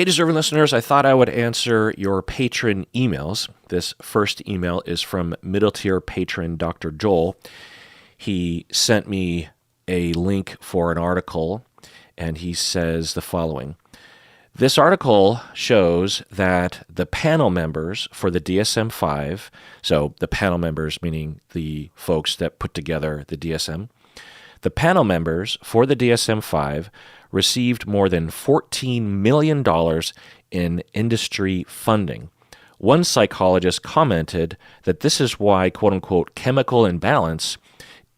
Hey, deserving listeners, I thought I would answer your patron emails. This first email is from middle tier patron Dr. Joel. He sent me a link for an article, and he says the following. This article shows that the panel members for the DSM-5, so the panel members meaning the folks that put together the DSM, the panel members for the DSM-5 received more than $14 million in industry funding. One psychologist commented that this is why, quote-unquote, chemical imbalance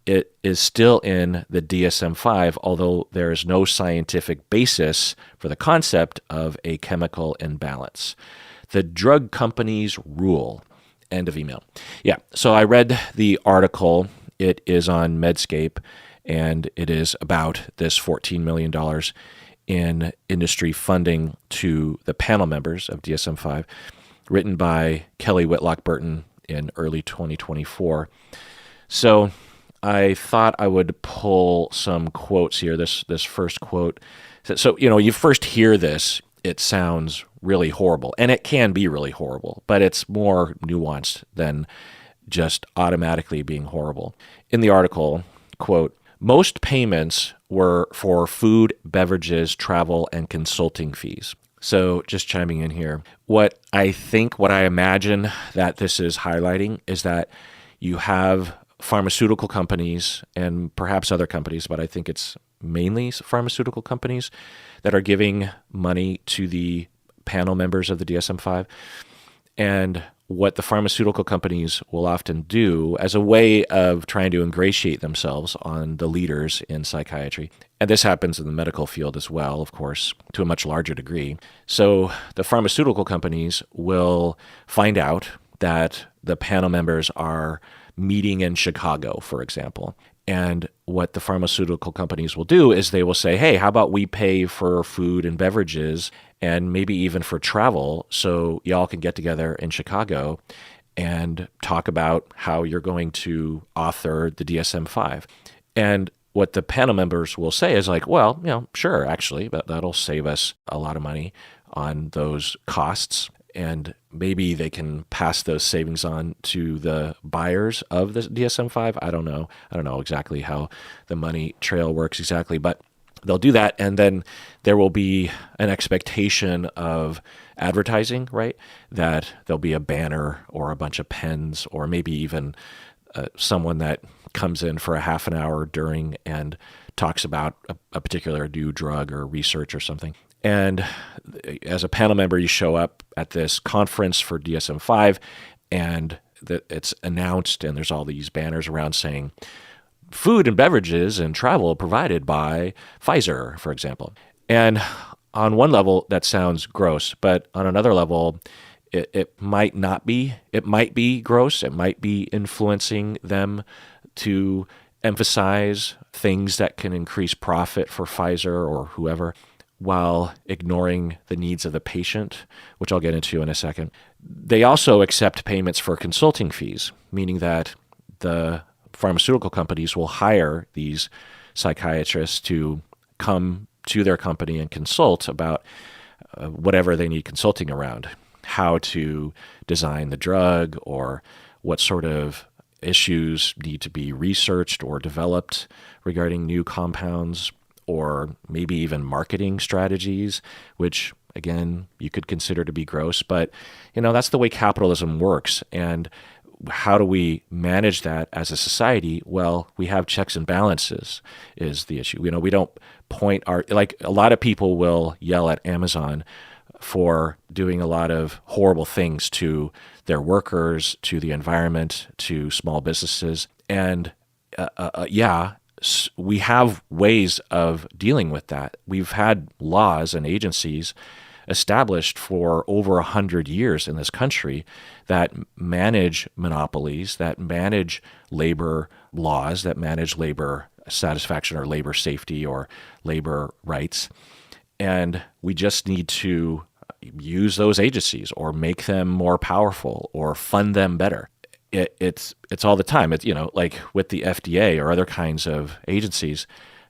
it is still in the DSM-5, although there is no scientific basis for the concept of a chemical imbalance. The drug companies rule. End of email. Yeah, so I read the article. It is on Medscape, and it is about this $14 million in industry funding to the panel members of DSM-5, written by Kelly Whitlock Burton in early 2024. So I thought I would pull some quotes here. This first quote. So, you first hear this, it sounds really horrible, and it can be really horrible, but it's more nuanced than just automatically being horrible. In the article, quote, most payments were for food, beverages, travel, and consulting fees. So just chiming in here, what I imagine that this is highlighting is that you have pharmaceutical companies and perhaps other companies, but I think it's mainly pharmaceutical companies that are giving money to the panel members of the DSM-5. And what the pharmaceutical companies will often do as a way of trying to ingratiate themselves on the leaders in psychiatry, and this happens in the medical field as well, of course, to a much larger degree. So the pharmaceutical companies will find out that the panel members are meeting in Chicago, for example. And what the pharmaceutical companies will do is they will say, hey, how about we pay for food and beverages and maybe even for travel so y'all can get together in Chicago and talk about how you're going to author the DSM-5. And what the panel members will say is like, well, sure, actually, but that'll save us a lot of money on those costs. And maybe they can pass those savings on to the buyers of the DSM-5. I don't know. I don't know exactly how the money trail works exactly, but they'll do that. And then there will be an expectation of advertising, right? That there'll be a banner or a bunch of pens or maybe even someone that comes in for a half an hour during and talks about a particular new drug or research or something. And as a panel member, you show up at this conference for DSM-5, and it's announced, and there's all these banners around saying, food and beverages and travel provided by Pfizer, for example. And on one level, that sounds gross, but on another level, it might not be. It might be gross. It might be influencing them to emphasize things that can increase profit for Pfizer or whoever, while ignoring the needs of the patient, which I'll get into in a second. They also accept payments for consulting fees, meaning that the pharmaceutical companies will hire these psychiatrists to come to their company and consult about whatever they need consulting around, how to design the drug or what sort of issues need to be researched or developed regarding new compounds, or maybe even marketing strategies, which, again, you could consider to be gross. But, that's the way capitalism works. And how do we manage that as a society? Well, we have checks and balances is the issue. We don't point like a lot of people will yell at Amazon for doing a lot of horrible things to their workers, to the environment, to small businesses. And we have ways of dealing with that. We've had laws and agencies established for over 100 years in this country that manage monopolies, that manage labor laws, that manage labor satisfaction or labor safety or labor rights. And we just need to use those agencies or make them more powerful or fund them better. It's all the time. It's, like with the FDA or other kinds of agencies,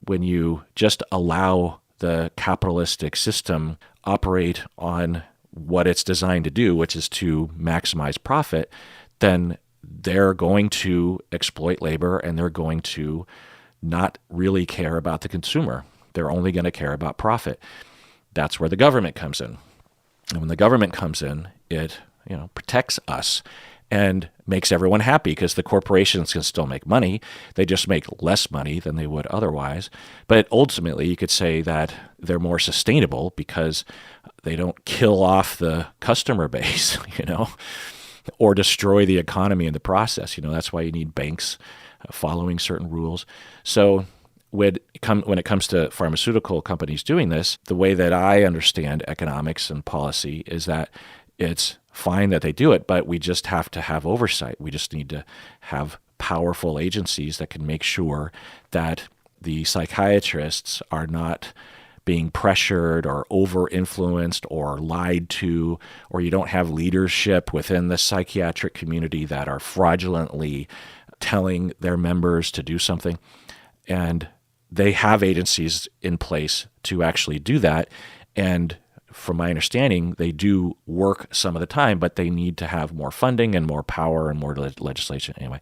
when you just allow the capitalistic system operate on what it's designed to do, which is to maximize profit, then they're going to exploit labor and they're going to not really care about the consumer. They're only going to care about profit. That's where the government comes in. And when the government comes in, it protects us and makes everyone happy because the corporations can still make money. They just make less money than they would otherwise. But ultimately, you could say that they're more sustainable because they don't kill off the customer base, or destroy the economy in the process. That's why you need banks following certain rules. So when it comes to pharmaceutical companies doing this, the way that I understand economics and policy is that it's fine that they do it, but we just have to have oversight. We just need to have powerful agencies that can make sure that the psychiatrists are not being pressured or over-influenced or lied to, or you don't have leadership within the psychiatric community that are fraudulently telling their members to do something. And they have agencies in place to actually do that. And from my understanding, they do work some of the time, but they need to have more funding and more power and more legislation. Anyway,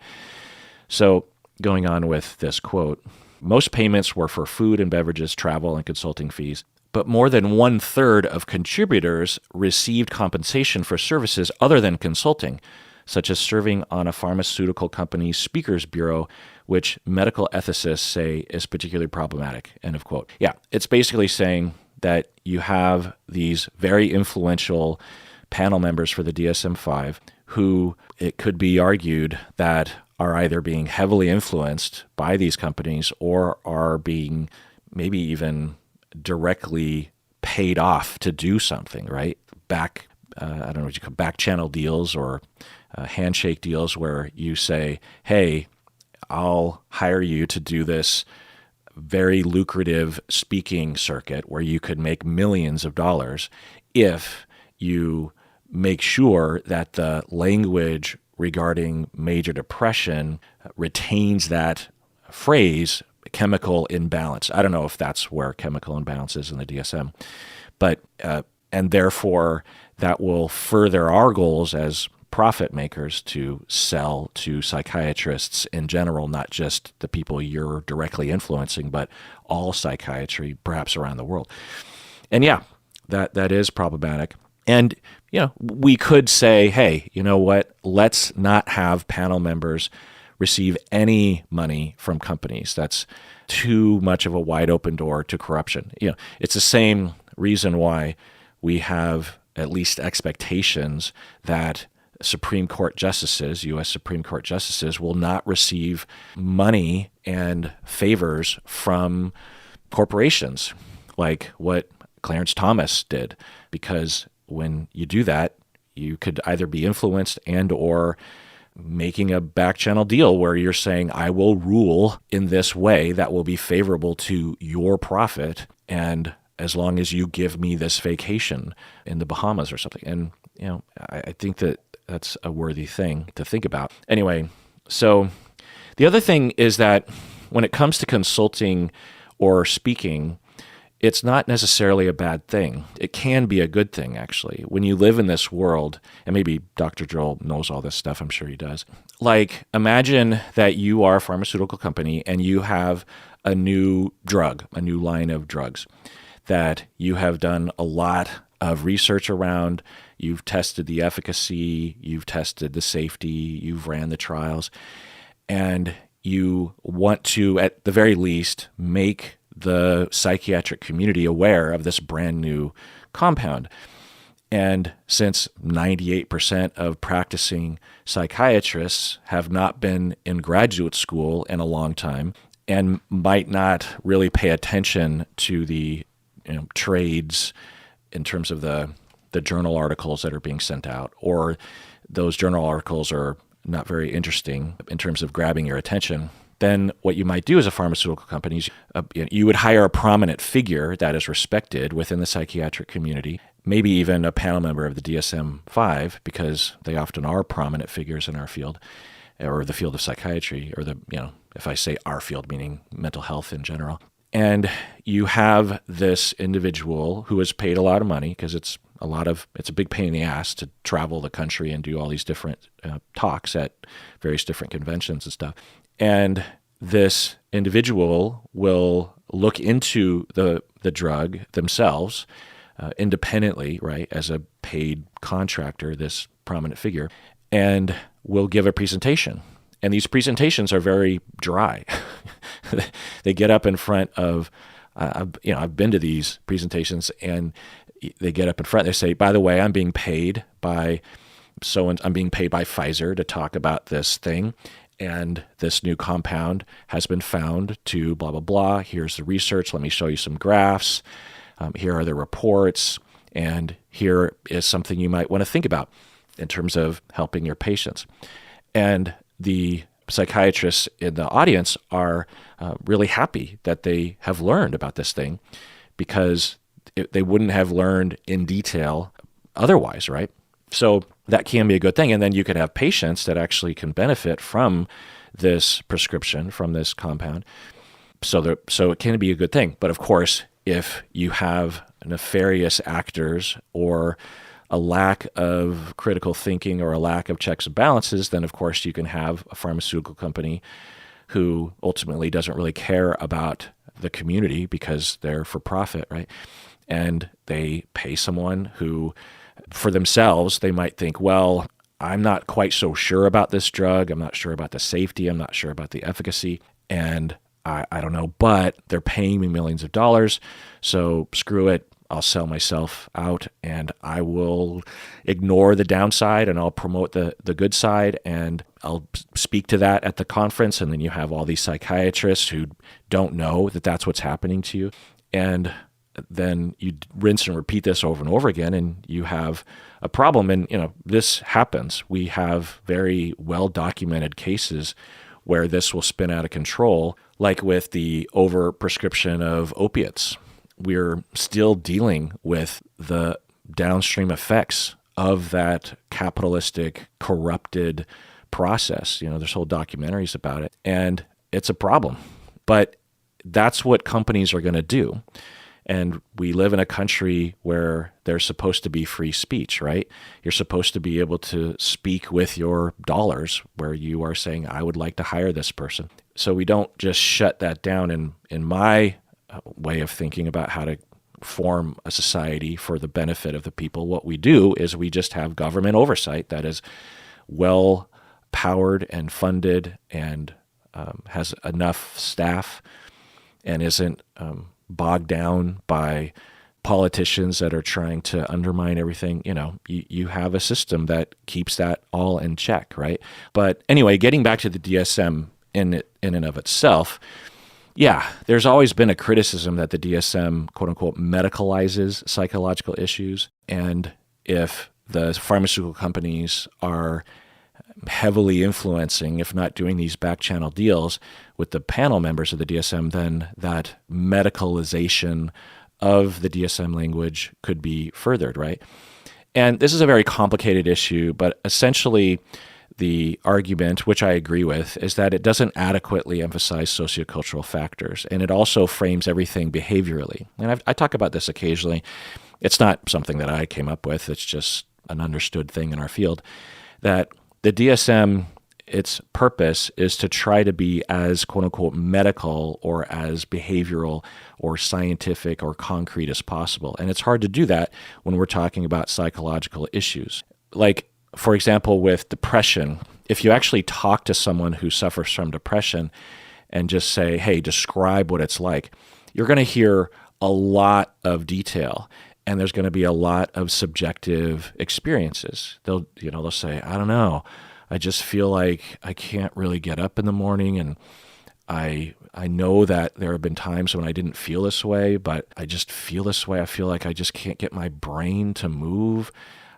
so going on with this quote, most payments were for food and beverages, travel, and consulting fees, but more than 1/3 of contributors received compensation for services other than consulting, such as serving on a pharmaceutical company's speakers bureau, which medical ethicists say is particularly problematic, end of quote. Yeah, it's basically saying that you have these very influential panel members for the DSM-5 who it could be argued that are either being heavily influenced by these companies or are being maybe even directly paid off to do something, right? I don't know what you call back channel deals or handshake deals where you say, hey, I'll hire you to do this very lucrative speaking circuit where you could make millions of dollars if you make sure that the language regarding major depression retains that phrase, chemical imbalance. I don't know if that's where chemical imbalance is in the DSM, but and therefore that will further our goals as profit makers to sell to psychiatrists in general, not just the people you're directly influencing, but all psychiatry, perhaps around the world. And yeah, that is problematic. And, we could say, hey, you know what? Let's not have panel members receive any money from companies. That's too much of a wide open door to corruption. It's the same reason why we have at least expectations that Supreme Court justices, U.S. Supreme Court justices, will not receive money and favors from corporations like what Clarence Thomas did, because when you do that, you could either be influenced and or making a back channel deal where you're saying, I will rule in this way that will be favorable to your profit, and as long as you give me this vacation in the Bahamas or something. And, I think that that's a worthy thing to think about. Anyway, so the other thing is that when it comes to consulting or speaking, it's not necessarily a bad thing. It can be a good thing, actually. When you live in this world, and maybe Dr. Joel knows all this stuff, I'm sure he does. Like, imagine that you are a pharmaceutical company and you have a new drug, a new line of drugs that you have done a lot of research around. You've tested the efficacy, you've tested the safety, you've ran the trials, and you want to, at the very least, make the psychiatric community aware of this brand new compound. And since 98% of practicing psychiatrists have not been in graduate school in a long time and might not really pay attention to the trades in terms of the journal articles that are being sent out, or those journal articles are not very interesting in terms of grabbing your attention, then what you might do as a pharmaceutical company is you would hire a prominent figure that is respected within the psychiatric community, maybe even a panel member of the DSM-5, because they often are prominent figures in our field, or the field of psychiatry, or if I say our field, meaning mental health in general. And you have this individual who is paid a lot of money because it's a big pain in the ass to travel the country and do all these different talks at various different conventions and stuff. And this individual will look into the drug themselves independently, right, as a paid contractor, this prominent figure, and will give a presentation. And these presentations are very dry. They get up in front of, I've been to these presentations, and they get up in front. They say, "By the way, I'm being paid by Pfizer to talk about this thing, and this new compound has been found to blah blah blah. Here's the research. Let me show you some graphs. Here are the reports, and here is something you might want to think about in terms of helping your patients." And the psychiatrists in the audience are really happy that they have learned about this thing, because they wouldn't have learned in detail otherwise, right? So that can be a good thing. And then you could have patients that actually can benefit from this prescription, from this compound. So it can be a good thing. But of course, if you have nefarious actors or a lack of critical thinking or a lack of checks and balances, then of course you can have a pharmaceutical company who ultimately doesn't really care about the community because they're for profit, right? And they pay someone who, for themselves, they might think, well, I'm not quite so sure about this drug. I'm not sure about the safety. I'm not sure about the efficacy. And I don't know, but they're paying me millions of dollars. So screw it. I'll sell myself out, and I will ignore the downside, and I'll promote the good side, and I'll speak to that at the conference. And then you have all these psychiatrists who don't know that that's what's happening to you. And then you rinse and repeat this over and over again, and you have a problem. And, this happens. We have very well-documented cases where this will spin out of control, like with the overprescription of opiates. We're still dealing with the downstream effects of that capitalistic, corrupted process. There's whole documentaries about it, and it's a problem. But that's what companies are going to do. And we live in a country where there's supposed to be free speech, right? You're supposed to be able to speak with your dollars, where you are saying, I would like to hire this person. So we don't just shut that down. In my way of thinking about how to form a society for the benefit of the people, what we do is we just have government oversight that is well powered and funded and has enough staff and isn't bogged down by politicians that are trying to undermine everything. You have a system that keeps that all in check, right? But anyway, getting back to the DSM in and of itself, yeah, there's always been a criticism that the DSM, quote unquote, medicalizes psychological issues. And if the pharmaceutical companies are heavily influencing, if not doing these back channel deals with the panel members of the DSM, then that medicalization of the DSM language could be furthered, right? And this is a very complicated issue, but essentially the argument, which I agree with, is that it doesn't adequately emphasize sociocultural factors, and it also frames everything behaviorally. And I talk about this occasionally. It's not something that I came up with. It's just an understood thing in our field, that the DSM, its purpose is to try to be as, quote unquote, medical or as behavioral or scientific or concrete as possible. And it's hard to do that when we're talking about psychological issues. Like, for example, with depression, if you actually talk to someone who suffers from depression and just say, hey, describe what it's like, you're going to hear a lot of detail, and there's going to be a lot of subjective experiences. They'll say, I don't know, I just feel like I can't really get up in the morning, and I know that there have been times when I didn't feel this way, but I just feel this way. I feel like I just can't get my brain to move.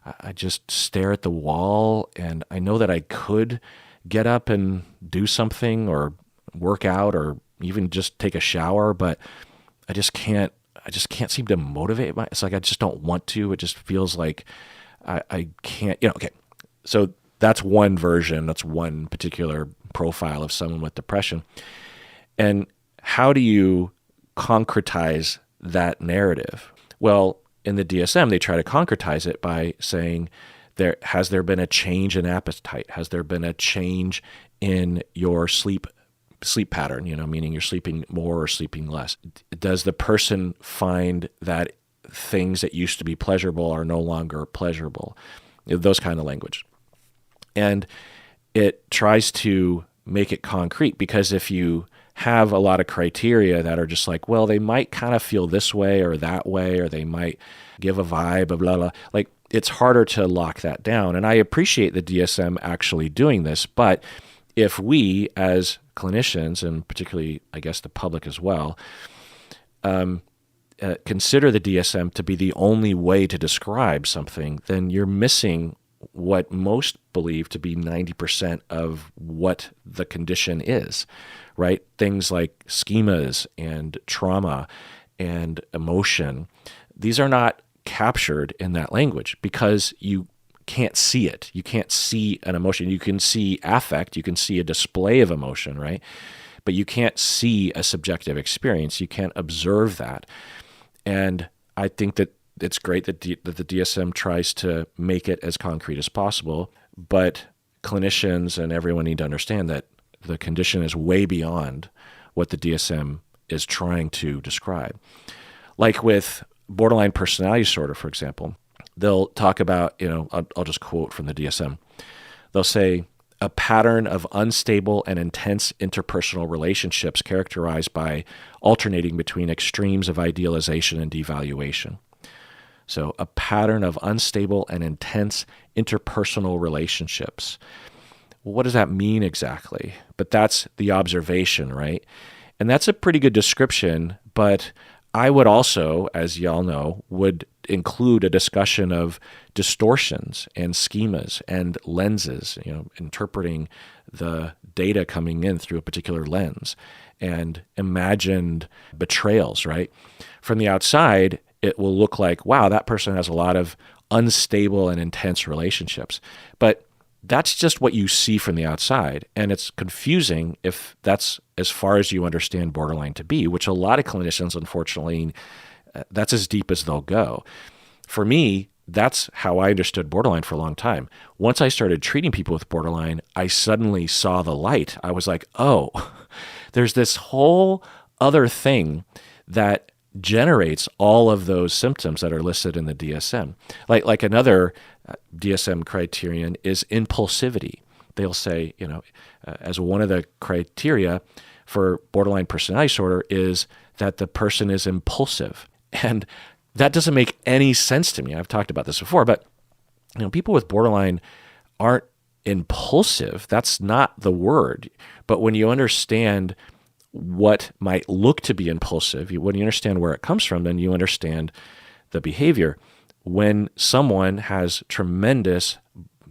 I just stare at the wall, and I know that I could get up and do something or work out or even just take a shower, but I just can't seem to motivate it's like I just don't want to. It just feels like I can't, okay. So that's one version. That's one particular profile of someone with depression. And how do you concretize that narrative? Well, in the DSM, they try to concretize it by saying, has there been a change in appetite? Has there been a change in your sleep pattern, meaning you're sleeping more or sleeping less? Does the person find that things that used to be pleasurable are no longer pleasurable? Those kind of language. And it tries to make it concrete, because if you have a lot of criteria that are just like, well, they might kind of feel this way or that way, or they might give a vibe of blah, blah, like it's harder to lock that down. And I appreciate the DSM actually doing this, but if we as clinicians, and particularly, I guess, the public as well, consider the DSM to be the only way to describe something, then you're missing what most believe to be 90% of what the condition is, right? Things like schemas and trauma and emotion, these are not captured in that language because you can't see it. You can't see an emotion. You can see affect, you can see a display of emotion, right? But you can't see a subjective experience. You can't observe that. And I think that it's great that the DSM tries to make it as concrete as possible, but clinicians and everyone need to understand that the condition is way beyond what the DSM is trying to describe. Like with borderline personality disorder, for example, they'll talk about, I'll just quote from the DSM. They'll say, a pattern of unstable and intense interpersonal relationships characterized by alternating between extremes of idealization and devaluation. So a pattern of unstable and intense interpersonal relationships. Well, what does that mean exactly? But that's the observation, right? And that's a pretty good description, but I would also, as y'all know, would include a discussion of distortions and schemas and lenses, interpreting the data coming in through a particular lens, and imagined betrayals, right? From the outside, it will look like, wow, that person has a lot of unstable and intense relationships. But that's just what you see from the outside. And it's confusing if that's as far as you understand borderline to be, which a lot of clinicians, unfortunately, that's as deep as they'll go. For me, that's how I understood borderline for a long time. Once I started treating people with borderline, I suddenly saw the light. I was like, oh, there's this whole other thing that generates all of those symptoms that are listed in the DSM. Like another DSM criterion is impulsivity. They'll say, as one of the criteria for borderline personality disorder is that the person is impulsive. And that doesn't make any sense to me. I've talked about this before, but people with borderline aren't impulsive. That's not the word. But when you understand what might look to be impulsive, when you understand where it comes from, then you understand the behavior. When someone has tremendous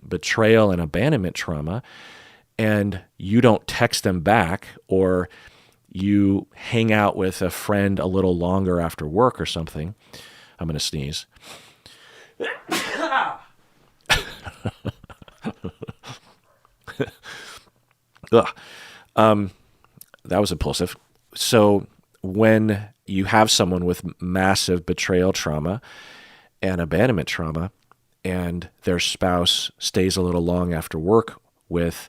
betrayal and abandonment trauma, and you don't text them back, or you hang out with a friend a little longer after work or something, I'm going to sneeze. That was impulsive. So when you have someone with massive betrayal trauma and abandonment trauma, and their spouse stays a little long after work with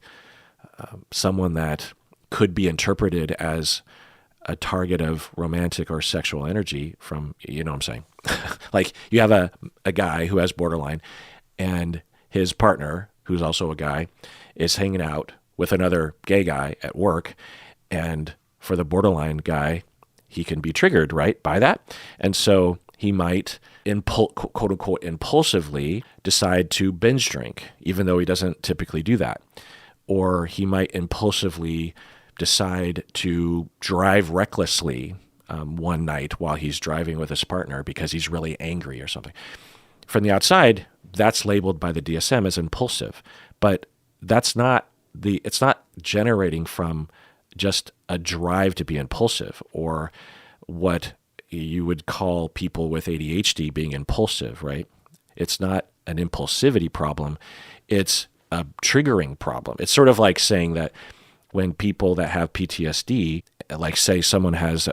someone that could be interpreted as a target of romantic or sexual energy from, what I'm saying? Like you have a guy who has borderline, and his partner, who's also a guy, is hanging out with another gay guy at work. And for the borderline guy, he can be triggered, right, by that. And so he might, quote unquote, impulsively decide to binge drink, even though he doesn't typically do that. Or he might impulsively decide to drive recklessly one night while he's driving with his partner because he's really angry or something. From the outside, that's labeled by the DSM as impulsive, but it's not generating from just a drive to be impulsive, or what you would call people with ADHD being impulsive, right? It's not an impulsivity problem. It's a triggering problem. It's sort of like saying that when people that have PTSD, like say someone has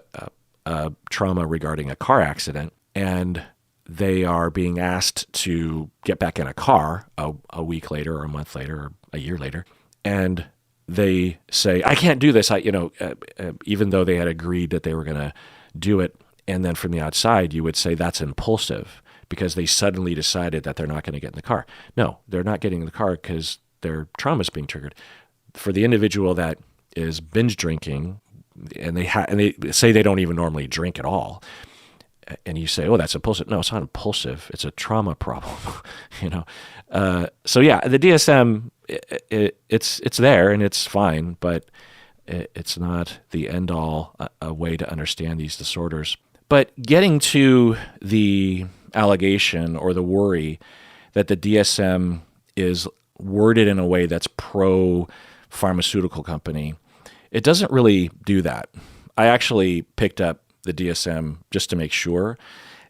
a trauma regarding a car accident, and they are being asked to get back in a car a week later or a month later or a year later, and they say, I can't do this, even though they had agreed that they were going to do it. And then from the outside, you would say that's impulsive because they suddenly decided that they're not going to get in the car. No, they're not getting in the car because their trauma is being triggered. For the individual that is binge drinking, and they say they don't even normally drink at all, and you say, oh, that's impulsive. No, it's not impulsive. It's a trauma problem, So yeah, the DSM, it's there and it's fine, but it's not the end all a way to understand these disorders. But getting to the allegation or the worry that the DSM is worded in a way that's pro-pharmaceutical company, it doesn't really do that. I actually picked up the DSM just to make sure,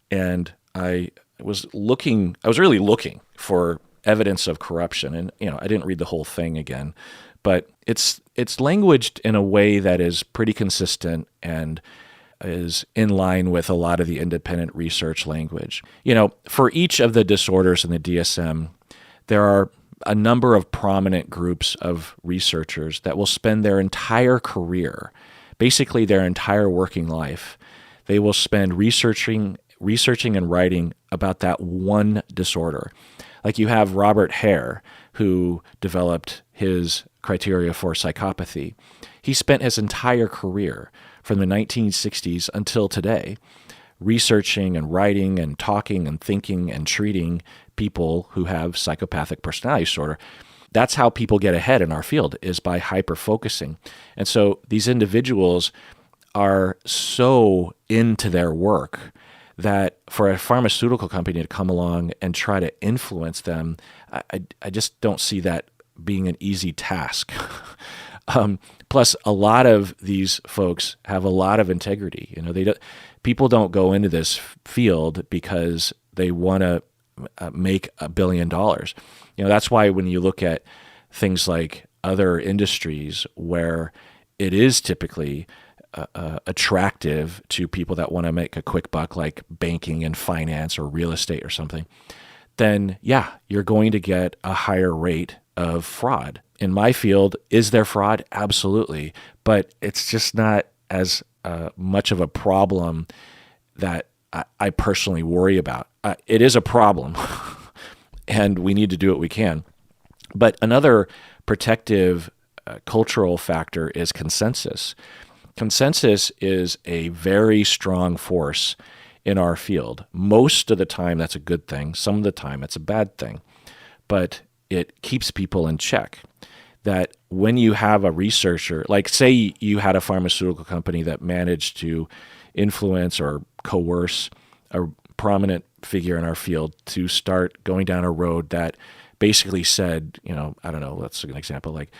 and I was really looking for evidence of corruption, and I didn't read the whole thing again, but it's languaged in a way that is pretty consistent and is in line with a lot of the independent research language. For each of the disorders in the DSM, there are a number of prominent groups of researchers that will spend their entire career, basically their entire working life, they will spend researching and writing about that one disorder. Like you have Robert Hare, who developed his criteria for psychopathy. He spent his entire career from the 1960s until today researching and writing and talking and thinking and treating people who have psychopathic personality disorder. That's how people get ahead in our field, is by hyper-focusing. And so these individuals are so into their work that for a pharmaceutical company to come along and try to influence them, I just don't see that being an easy task. Plus, a lot of these folks have a lot of integrity. People don't go into this field because they want to make $1 billion. That's why when you look at things like other industries where it is typically attractive to people that want to make a quick buck, like banking and finance or real estate or something, then yeah, you're going to get a higher rate of fraud. In my field, is there fraud? Absolutely. But it's just not as much of a problem that I personally worry about. It is a problem, and we need to do what we can. But another protective cultural factor is consensus. Consensus is a very strong force in our field. Most of the time, that's a good thing. Some of the time, it's a bad thing. But it keeps people in check. That when you have a researcher, like say you had a pharmaceutical company that managed to influence or coerce a prominent figure in our field to start going down a road that basically said, I don't know, let's take an example, like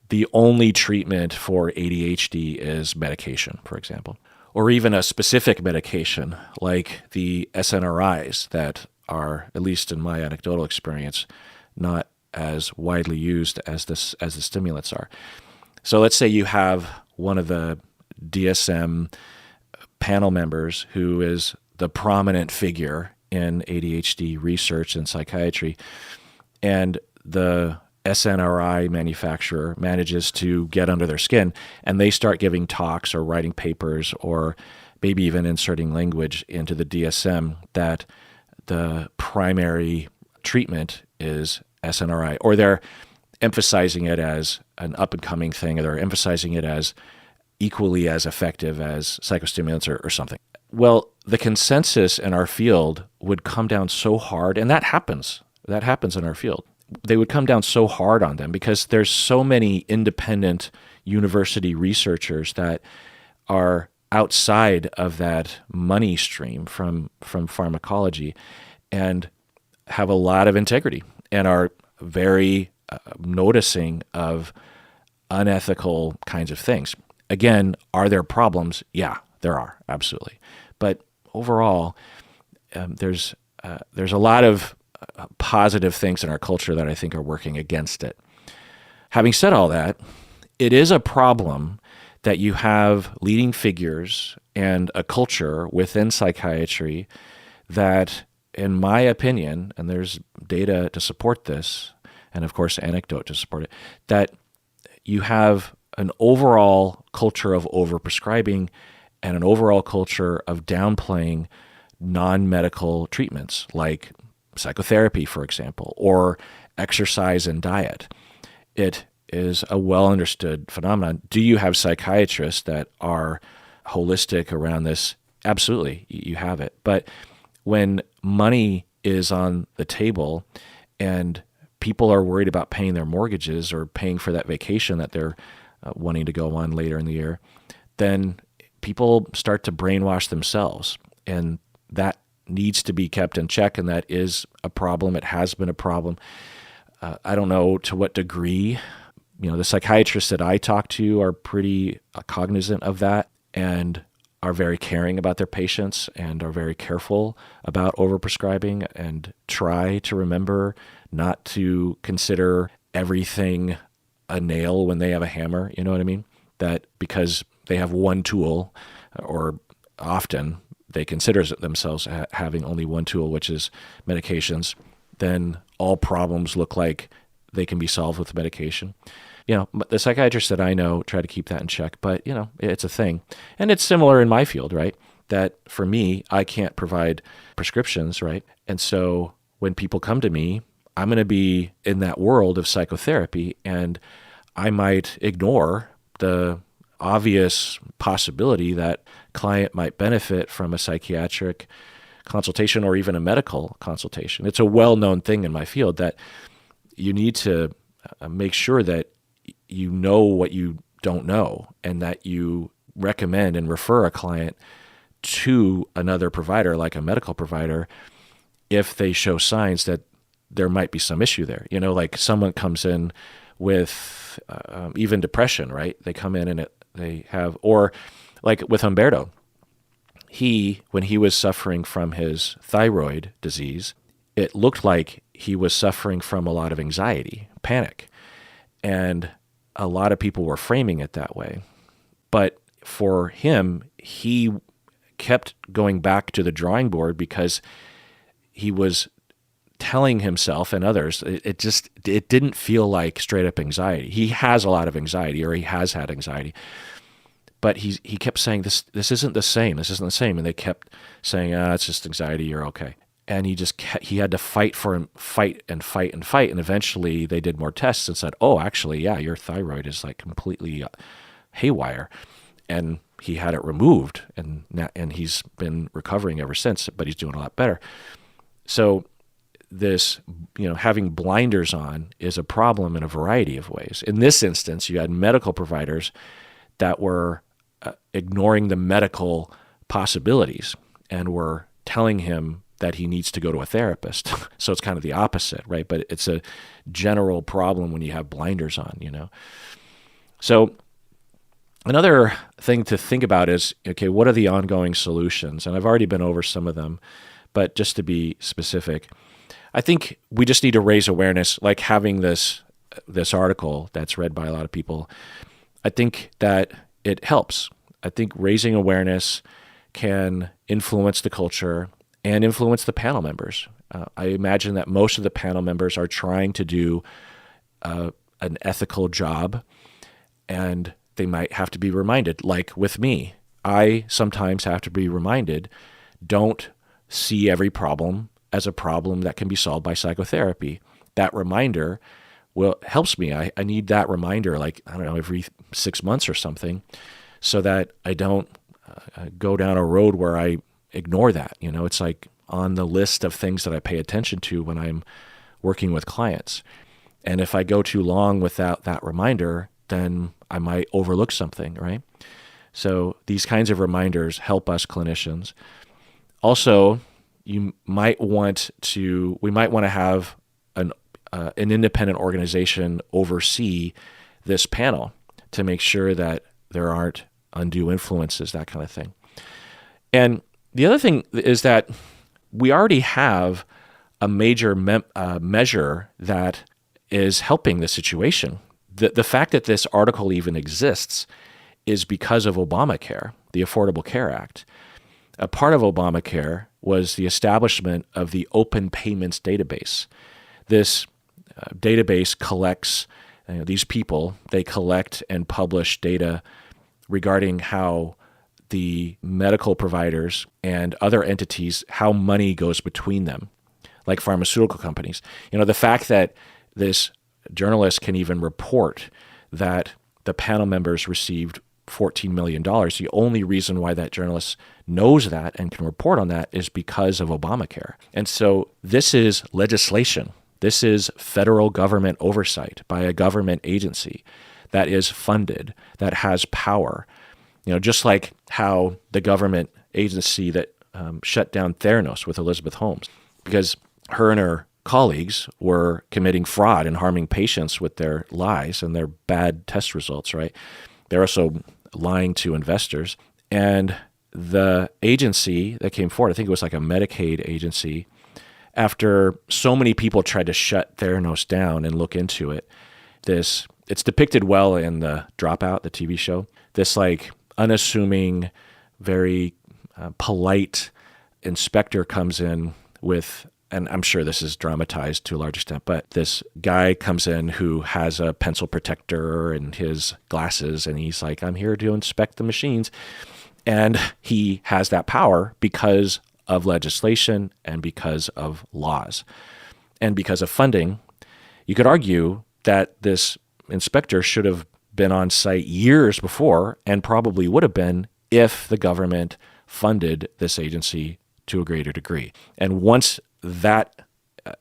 the only treatment for ADHD is medication, for example, or even a specific medication like the SNRIs that are, at least in my anecdotal experience, not as widely used as the stimulants are. So let's say you have one of the DSM panel members who is the prominent figure in ADHD research and psychiatry, and the SNRI manufacturer manages to get under their skin, and they start giving talks or writing papers or maybe even inserting language into the DSM that the primary treatment is SNRI, or they're emphasizing it as an up-and-coming thing, or they're emphasizing it as equally as effective as psychostimulants or something. Well, the consensus in our field would come down so hard, and that happens in our field. They would come down so hard on them because there's so many independent university researchers that are outside of that money stream from pharmacology and have a lot of integrity and are very noticing of unethical kinds of things. Again, are there problems? Yeah, there are, absolutely. But overall, there's a lot of positive things in our culture that I think are working against it. Having said all that, it is a problem that you have leading figures and a culture within psychiatry that, in my opinion, and there's data to support this, and of course anecdote to support it, that you have an overall culture of overprescribing and an overall culture of downplaying non-medical treatments like psychotherapy, for example, or exercise and diet. It is a well-understood phenomenon. Do you have psychiatrists that are holistic around this? Absolutely, you have it. But when money is on the table and people are worried about paying their mortgages or paying for that vacation that they're wanting to go on later in the year, then people start to brainwash themselves. And that needs to be kept in check, and that is a problem. It has been a problem. I don't know to what degree. The psychiatrists that I talk to are pretty cognizant of that and are very caring about their patients and are very careful about overprescribing and try to remember not to consider everything a nail when they have a hammer. You know what I mean? That because they have one tool, or often they consider themselves having only one tool, which is medications, then all problems look like they can be solved with medication. The psychiatrists that I know try to keep that in check, but, it's a thing. And it's similar in my field, right? That for me, I can't provide prescriptions, right? And so when people come to me, I'm going to be in that world of psychotherapy, and I might ignore the obvious possibility that client might benefit from a psychiatric consultation or even a medical consultation. It's a well-known thing in my field that you need to make sure that you know what you don't know, and that you recommend and refer a client to another provider, like a medical provider, if they show signs that there might be some issue there. Like someone comes in with even depression, right? They come in and they have, or like with Humberto, when he was suffering from his thyroid disease, it looked like he was suffering from a lot of anxiety, panic. And a lot of people were framing it that way. But for him, he kept going back to the drawing board because he was telling himself and others, it didn't feel like straight up anxiety. He has a lot of anxiety, or he has had anxiety. But he kept saying, this isn't the same. This isn't the same. And they kept saying, it's just anxiety. You're okay. And he had to fight. And eventually they did more tests and said, oh, actually, yeah, your thyroid is like completely haywire. And he had it removed, and he's been recovering ever since, but he's doing a lot better. So this, having blinders on is a problem in a variety of ways. In this instance, you had medical providers that were ignoring the medical possibilities and were telling him that he needs to go to a therapist. So it's kind of the opposite, right? But it's a general problem when you have blinders on, So another thing to think about is, okay, what are the ongoing solutions? And I've already been over some of them, but just to be specific, I think we just need to raise awareness, like having this article that's read by a lot of people. I think that it helps. I think raising awareness can influence the culture and influence the panel members. I imagine that most of the panel members are trying to do an ethical job, and they might have to be reminded, like with me. I sometimes have to be reminded, don't see every problem as a problem that can be solved by psychotherapy. That reminder helps me. I need that reminder, like, I don't know, every 6 months or something, so that I don't go down a road where I ignore that. It's like on the list of things that I pay attention to when I'm working with clients. And if I go too long without that reminder, then I might overlook something, right? So these kinds of reminders help us clinicians. Also, we might want to have an independent organization oversee this panel to make sure that there aren't undue influences, that kind of thing. And the other thing is that we already have a major measure that is helping the situation. The fact that this article even exists is because of Obamacare, the Affordable Care Act. A part of Obamacare was the establishment of the Open Payments Database. This database collects, these people, they collect and publish data regarding how the medical providers and other entities, how money goes between them, like pharmaceutical companies. The fact that this journalist can even report that the panel members received $14 million. The only reason why that journalist knows that and can report on that is because of Obamacare. And so this is legislation. This is federal government oversight by a government agency that is funded, that has power. Just like how the government agency that shut down Theranos with Elizabeth Holmes, because her and her colleagues were committing fraud and harming patients with their lies and their bad test results, right? They're also lying to investors. And the agency that came forward, I think it was like a Medicaid agency, after so many people tried to shut Theranos down and look into it, it's depicted well in the Dropout, the TV show, this like unassuming, very polite inspector comes in with, and I'm sure this is dramatized to a large extent, but this guy comes in who has a pencil protector and his glasses, and he's like, I'm here to inspect the machines. And he has that power because of legislation and because of laws and because of funding. You could argue that this inspector should have been on site years before and probably would have been if the government funded this agency to a greater degree. And once that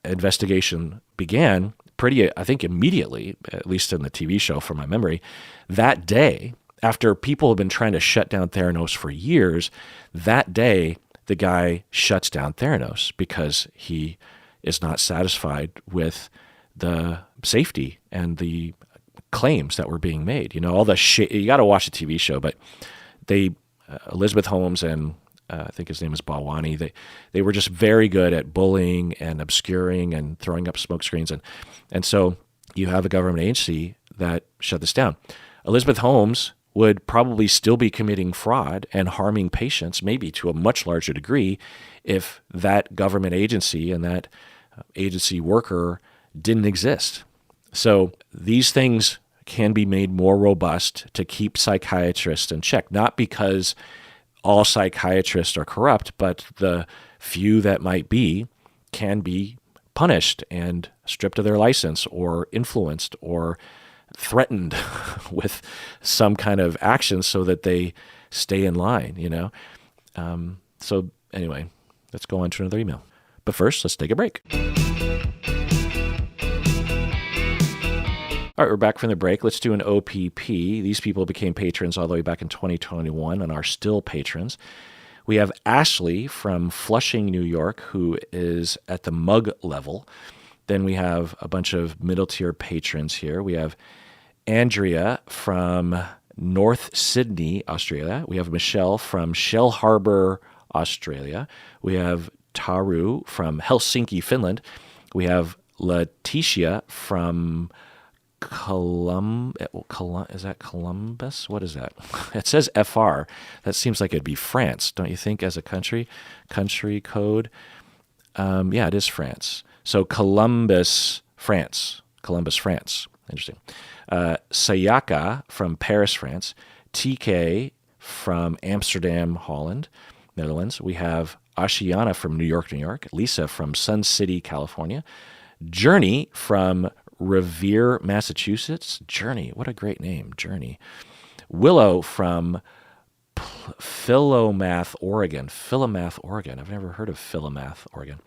investigation began, I think immediately, at least in the TV show from my memory, that day, after people have been trying to shut down Theranos for years, that day, the guy shuts down Theranos because he is not satisfied with the safety and the claims that were being made. All the shit, you got to watch the TV show, but Elizabeth Holmes and I think his name is Bawani, they were just very good at bullying and obscuring and throwing up smoke screens. And so you have a government agency that shut this down. Elizabeth Holmes would probably still be committing fraud and harming patients, maybe to a much larger degree, if that government agency and that agency worker didn't exist. So these things can be made more robust to keep psychiatrists in check, not because all psychiatrists are corrupt, but the few that might be can be punished and stripped of their license or influenced or threatened with some kind of action so that they stay in line, So anyway, let's go on to another email. But first, let's take a break. All right, we're back from the break. Let's do an OPP. These people became patrons all the way back in 2021 and are still patrons. We have Ashley from Flushing, New York, who is at the mug level. Then we have a bunch of middle-tier patrons here. We have Andrea from North Sydney, Australia. We have Michelle from Shell Harbour, Australia. We have Taru from Helsinki, Finland. We have Letitia from is that Columbus? What is that? It says FR. That seems like it'd be France, don't you think, as a country code? Yeah, it is France. So Columbus, France. Interesting. Sayaka from Paris, France. TK from Amsterdam, Holland, Netherlands. We have Ashiana from New York, New York. Lisa from Sun City, California. Journey from Revere, Massachusetts. Journey, what a great name, Journey. Willow from Philomath, Oregon. I've never heard of Philomath, Oregon.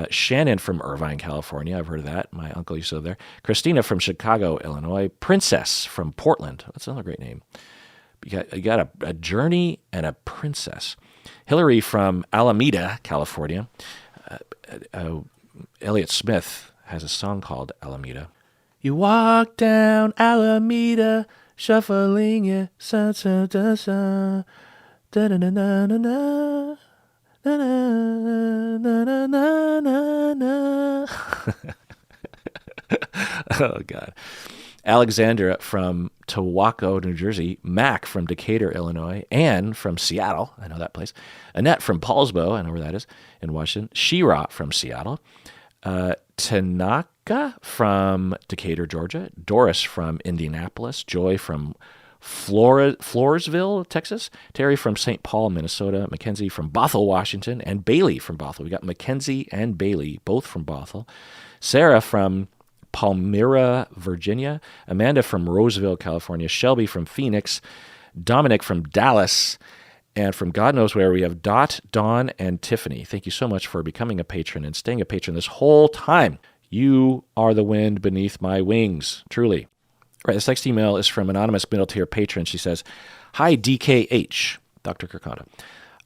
Shannon from Irvine, California. I've heard of that. My uncle used to live there. Christina from Chicago, Illinois. Princess from Portland. That's another great name. You got a Journey and a Princess. Hillary from Alameda, California. Elliott Smith has a song called Alameda. You walk down Alameda, shuffling it, sa sa da sa, da da da da da da, da da da da da da. Oh God. Alexandra from Towako, New Jersey, Mac from Decatur, Illinois, Anne from Seattle, I know that place, Annette from Paulsbo, I know where that is, in Washington, Shira from Seattle, Tanaka from Decatur, Georgia, Doris from Indianapolis, Joy from Floresville, Texas, Terry from St. Paul, Minnesota, Mackenzie from Bothell, Washington, and Bailey from Bothell. We got Mackenzie and Bailey, both from Bothell. Sarah from Palmyra, Virginia, Amanda from Roseville, California, Shelby from Phoenix, Dominic from Dallas, and from God knows where, we have Dot, Dawn, and Tiffany. Thank you so much for becoming a patron and staying a patron this whole time. You are the wind beneath my wings, truly. All right, this next email is from anonymous middle tier patron. She says, "Hi, DKH, Dr. Kirkanda.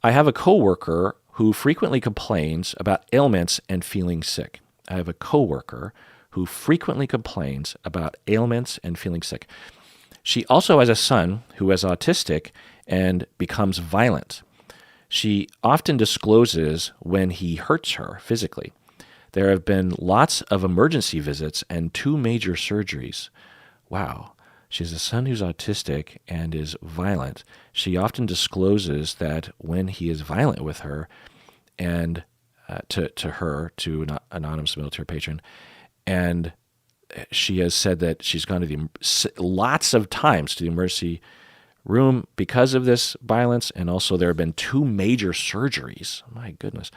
I have a coworker who frequently complains about ailments and feeling sick. I have a coworker who frequently complains about ailments and feeling sick. She also has a son who is autistic and becomes violent. She often discloses when he hurts her physically. There have been lots of emergency visits and 2 major surgeries." Wow. She has a son who's autistic and is violent. She often discloses that when he is violent with her and to an anonymous military patron, and she has said that she's gone to lots of times to the emergency room because of this violence, and also there have been 2 major surgeries. My goodness.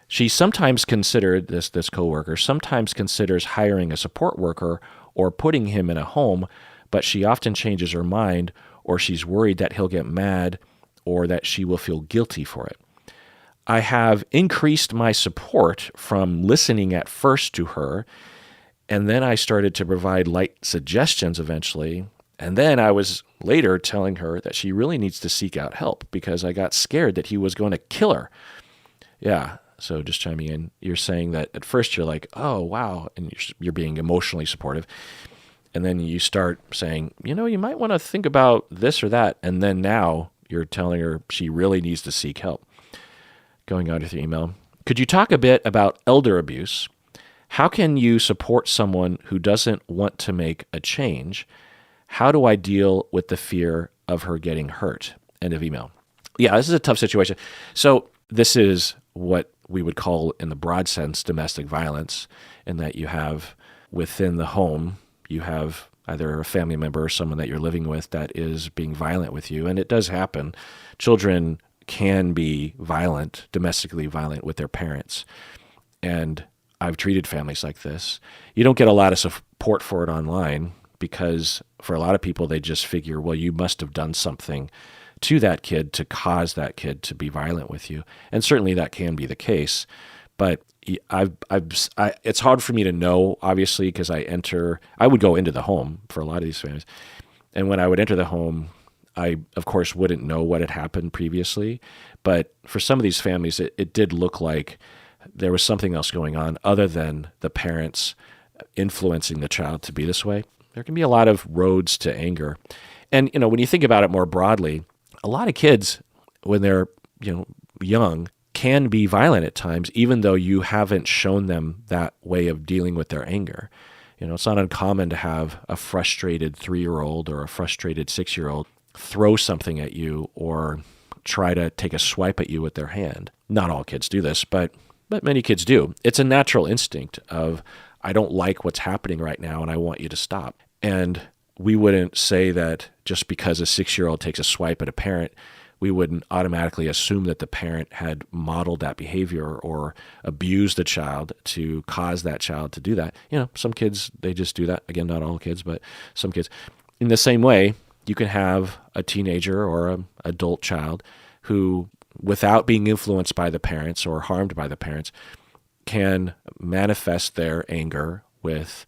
She sometimes considered, this coworker, sometimes considers hiring a support worker or putting him in a home, but she often changes her mind, or she's worried that he'll get mad or that she will feel guilty for it. I have increased my support from listening at first to her, and then I started to provide light suggestions eventually, and then I was later telling her that she really needs to seek out help because I got scared that he was going to kill her. Yeah. So just chiming in, you're saying that at first you're like, oh, wow, and you're being emotionally supportive. And then you start saying, you might want to think about this or that. And then now you're telling her she really needs to seek help. Going on with your email. Could you talk a bit about elder abuse? How can you support someone who doesn't want to make a change? How do I deal with the fear of her getting hurt? End of email. Yeah, this is a tough situation. So this is what we would call, in the broad sense, domestic violence, in that you have within the home, you have either a family member or someone that you're living with that is being violent with you. And it does happen. Children can be violent, domestically violent with their parents. And I've treated families like this. You don't get a lot of support for it online because for a lot of people, they just figure, well, you must have done something to that kid to cause that kid to be violent with you. And certainly that can be the case. But it's hard for me to know, obviously, because I would go into the home for a lot of these families. And when I would enter the home, I, of course, wouldn't know what had happened previously. But for some of these families, it did look like there was something else going on other than the parents influencing the child to be this way. There can be a lot of roads to anger. And, when you think about it more broadly, a lot of kids, when they're, young, can be violent at times, even though you haven't shown them that way of dealing with their anger. It's not uncommon to have a frustrated 3-year-old or a frustrated 6-year-old throw something at you or try to take a swipe at you with their hand. Not all kids do this, but many kids do. It's a natural instinct of, I don't like what's happening right now and I want you to stop. And we wouldn't say that just because a 6-year-old takes a swipe at a parent, we wouldn't automatically assume that the parent had modeled that behavior or abused the child to cause that child to do that. Some kids, they just do that. Again, not all kids, but some kids. In the same way, you can have a teenager or an adult child who, without being influenced by the parents or harmed by the parents, can manifest their anger with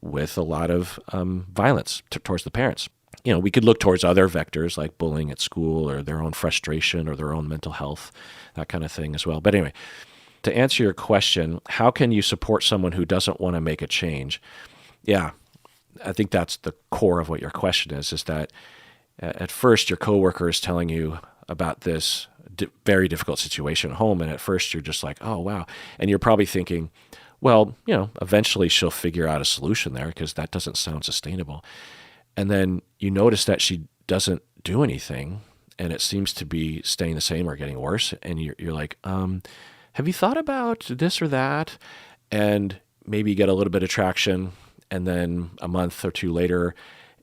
a lot of violence towards the parents. We could look towards other vectors like bullying at school or their own frustration or their own mental health, that kind of thing as well. But anyway, to answer your question, how can you support someone who doesn't want to make a change? Yeah, I think that's the core of what your question is that at first your coworker is telling you about this very difficult situation at home, and at first you're just like, oh, wow. And you're probably thinking, Well, eventually she'll figure out a solution there because that doesn't sound sustainable. And then you notice that she doesn't do anything and it seems to be staying the same or getting worse. And you're like, have you thought about this or that? And maybe you get a little bit of traction. And then a month or two later,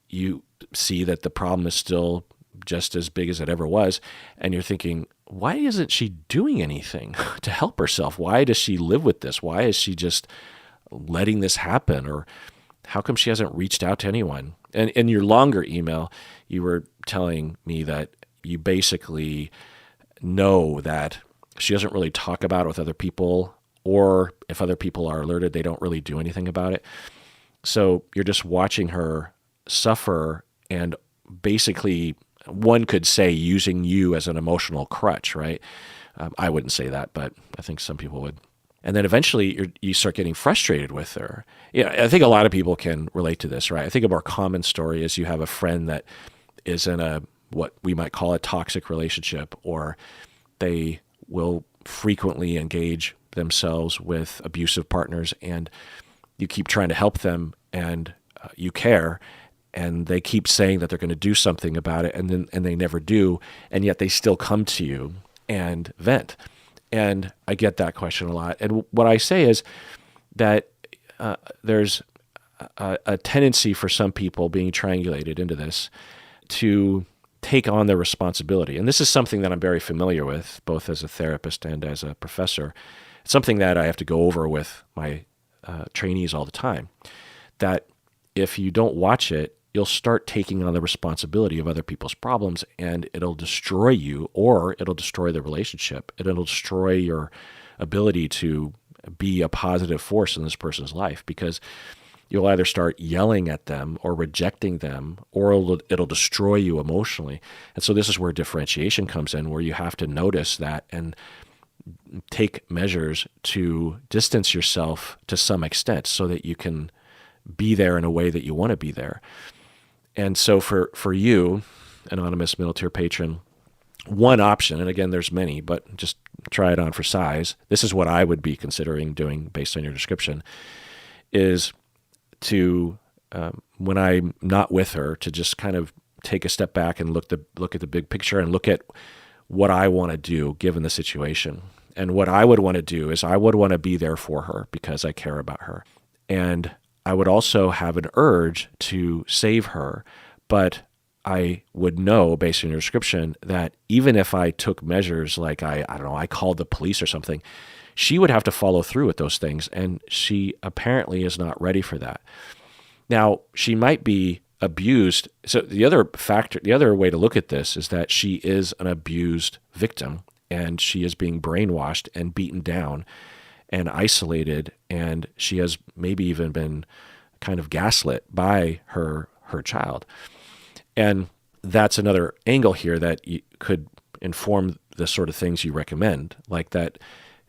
you see that the problem is still just as big as it ever was. And you're thinking, why isn't she doing anything to help herself? Why does she live with this? Why is she just letting this happen? Or how come she hasn't reached out to anyone? And in your longer email, you were telling me that you basically know that she doesn't really talk about it with other people, or if other people are alerted, they don't really do anything about it. So you're just watching her suffer and basically, one could say, using you as an emotional crutch, right? I wouldn't say that, but I think some people would. And then eventually you start getting frustrated with her. I think a lot of people can relate to this, right? I think a more common story is you have a friend that is in a what we might call a toxic relationship, or they will frequently engage themselves with abusive partners, and you keep trying to help them, and you care, and they keep saying that they're going to do something about it, and they never do, and yet they still come to you and vent. And I get that question a lot. And what I say is that there's a tendency for some people being triangulated into this to take on the responsibility. And this is something that I'm very familiar with, both as a therapist and as a professor. It's something that I have to go over with my trainees all the time, that if you don't watch it, you'll start taking on the responsibility of other people's problems, and it'll destroy you, or it'll destroy the relationship, and it'll destroy your ability to be a positive force in this person's life, because you'll either start yelling at them or rejecting them, or it'll destroy you emotionally. And so this is where differentiation comes in, where you have to notice that and take measures to distance yourself to some extent so that you can be there in a way that you want to be there. And so for you, anonymous middle tier patron, one option, and again, there's many, but just try it on for size. This is what I would be considering doing based on your description, is to, when I'm not with her, to just kind of take a step back and look at the big picture and look at what I want to do given the situation. And what I would want to do is I would want to be there for her because I care about her. And I would also have an urge to save her, but I would know, based on your description, that even if I took measures like I don't know, I called the police or something, she would have to follow through with those things, and she apparently is not ready for that. Now, she might be abused. So the other way to look at this is that she is an abused victim, and she is being brainwashed and beaten down and isolated, and she has maybe even been kind of gaslit by her child. And that's another angle here that could inform the sort of things you recommend, like that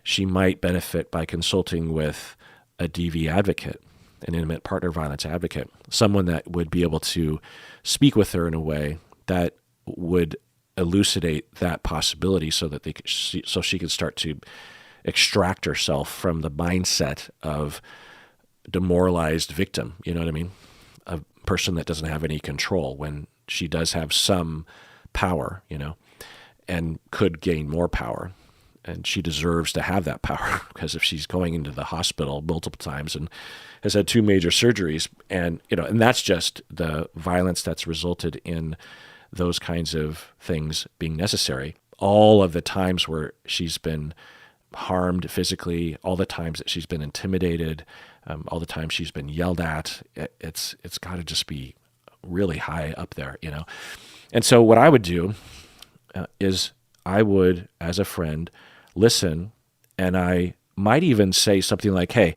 she might benefit by consulting with a DV advocate, an intimate partner violence advocate, someone that would be able to speak with her in a way that would elucidate that possibility so that she could start to extract herself from the mindset of demoralized victim. You know what I mean? A person that doesn't have any control when she does have some power, and could gain more power. And she deserves to have that power because if she's going into the hospital multiple times and has had 2 major surgeries, and that's just the violence that's resulted in those kinds of things being necessary. All of the times where she's been harmed physically, all the times that she's been intimidated, all the times she's been yelled at, it's got to just be really high up there, And so what I would do is I would, as a friend, listen, and I might even say something like, "Hey,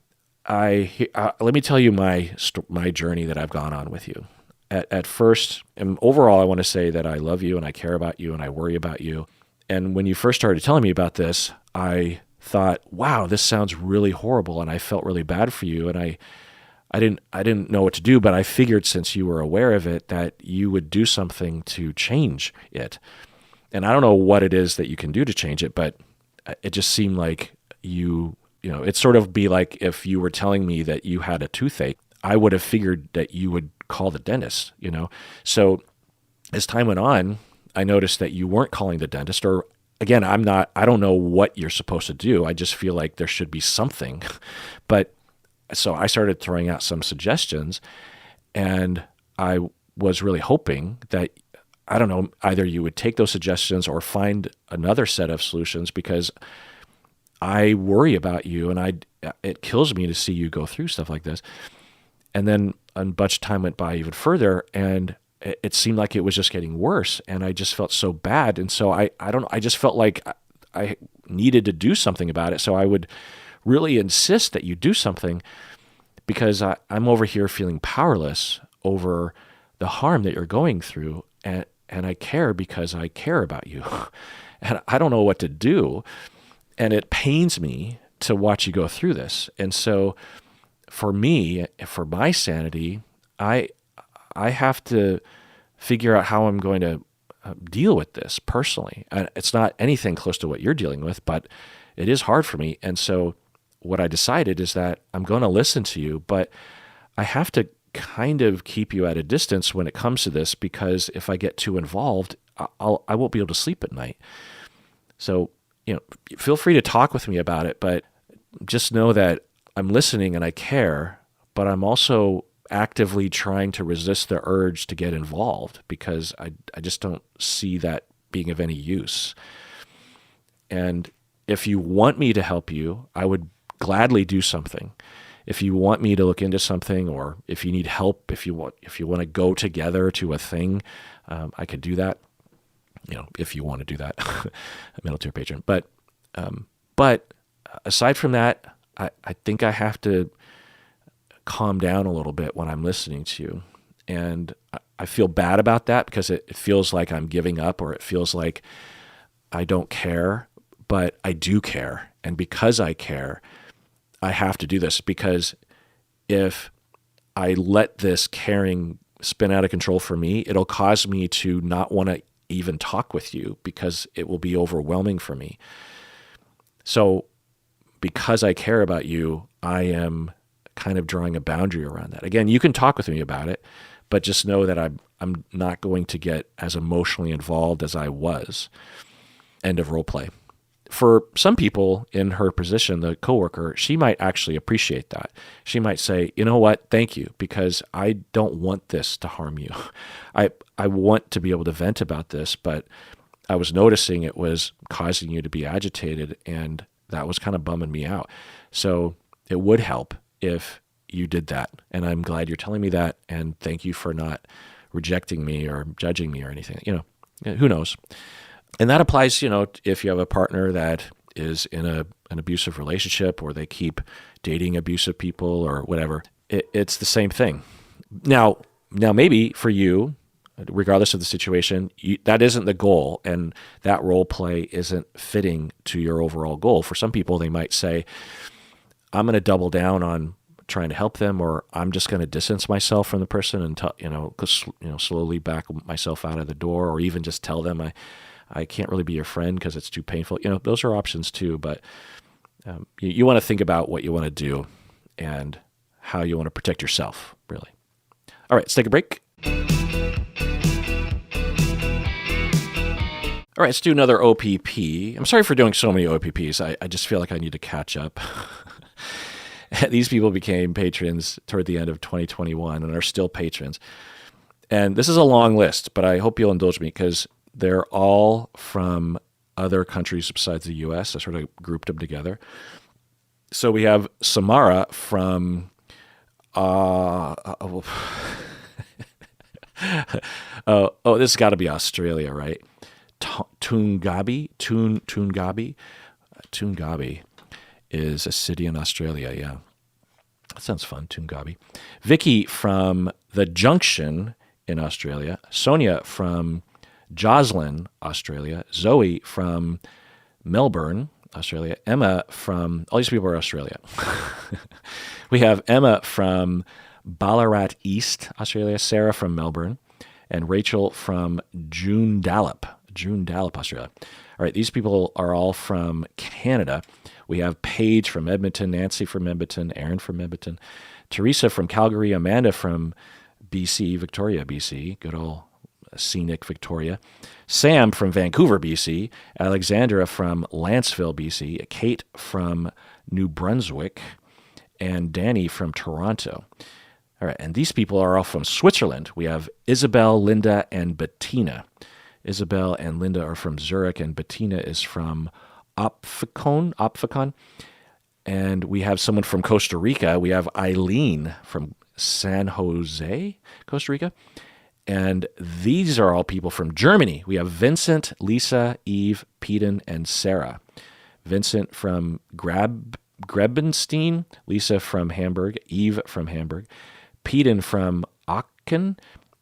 let me tell you my journey that I've gone on with you. At first, and overall, I want to say that I love you and I care about you and I worry about you. And when you first started telling me about this, I thought, wow, this sounds really horrible, and I felt really bad for you, and I didn't know what to do, but I figured since you were aware of it that you would do something to change it. And I don't know what it is that you can do to change it, but it just seemed like you it's sort of be like if you were telling me that you had a toothache, I would have figured that you would call the dentist. So as time went on, I noticed that you weren't calling the dentist, or again, I don't know what you're supposed to do. I just feel like there should be something. But so I started throwing out some suggestions, and I was really hoping that, I don't know, either you would take those suggestions or find another set of solutions, because I worry about you, and it kills me to see you go through stuff like this. And then a bunch of time went by even further, and it seemed like it was just getting worse, and I just felt so bad. And so I don't know, I just felt like I needed to do something about it. So I would really insist that you do something, because I'm over here feeling powerless over the harm that you're going through, and I care because I care about you. And I don't know what to do, and it pains me to watch you go through this. And so for me, for my sanity, I have to figure out how I'm going to deal with this personally. And it's not anything close to what you're dealing with, but it is hard for me. And so what I decided is that I'm going to listen to you, but I have to kind of keep you at a distance when it comes to this, because if I get too involved, I won't be able to sleep at night. So, feel free to talk with me about it, but just know that I'm listening and I care, but I'm also actively trying to resist the urge to get involved, because I just don't see that being of any use. And if you want me to help you, I would gladly do something. If you want me to look into something, or if you need help, if you want to go together to a thing, I could do that. If you want to do that, a middle tier patron. But aside from that, I think I have to calm down a little bit when I'm listening to you. And I feel bad about that, because it feels like I'm giving up, or it feels like I don't care, but I do care. And because I care, I have to do this, because if I let this caring spin out of control for me, it'll cause me to not want to even talk with you, because it will be overwhelming for me. So because I care about you, I am kind of drawing a boundary around that. Again, you can talk with me about it, but just know that I'm not going to get as emotionally involved as I was. End of role play. For some people in her position, the coworker, she might actually appreciate that. She might say, you know what, thank you, because I don't want this to harm you. I want to be able to vent about this, but I was noticing it was causing you to be agitated, and that was kind of bumming me out. So it would help if you did that. And I'm glad you're telling me that, and thank you for not rejecting me or judging me or anything. Who knows? And that applies, if you have a partner that is in an abusive relationship, or they keep dating abusive people or whatever. It's the same thing. Now maybe for you, regardless of the situation, that isn't the goal, and that role play isn't fitting to your overall goal. For some people, they might say, I'm going to double down on trying to help them, or I'm just going to distance myself from the person and slowly back myself out of the door, or even just tell them I can't really be your friend because it's too painful. Those are options too, but you want to think about what you want to do and how you want to protect yourself, really. All right, let's take a break. All right, let's do another OPP. I'm sorry for doing so many OPPs. I just feel like I need to catch up. These people became patrons toward the end of 2021 and are still patrons. And this is a long list, but I hope you'll indulge me, because they're all from other countries besides the U.S. I sort of grouped them together. So we have Samara from this has got to be Australia, right? Toongabbie. Toongabbie is a city in Australia, yeah. That sounds fun, Toongabbie. Vicky from the Junction in Australia. Sonia from Joslin, Australia. Zoe from Melbourne, Australia. Emma from, all these people are Australia. We have Emma from Ballarat East, Australia. Sarah from Melbourne. And Rachel from Joondalup, Australia. All right, these people are all from Canada. We have Paige from Edmonton, Nancy from Edmonton, Aaron from Edmonton, Teresa from Calgary, Amanda from BC, Victoria, BC, good old scenic Victoria, Sam from Vancouver, BC, Alexandra from Lanceville, BC, Kate from New Brunswick, and Danny from Toronto. All right, and these people are all from Switzerland. We have Isabel, Linda, and Bettina. Isabel and Linda are from Zurich, and Bettina is from Opfikon. And we have someone from Costa Rica. We have Eileen from San Jose, Costa Rica. And these are all people from Germany. We have Vincent, Lisa, Eve, Peden, and Sarah. Vincent from Grebenstein, Lisa from Hamburg, Eve from Hamburg, Peden from Aachen,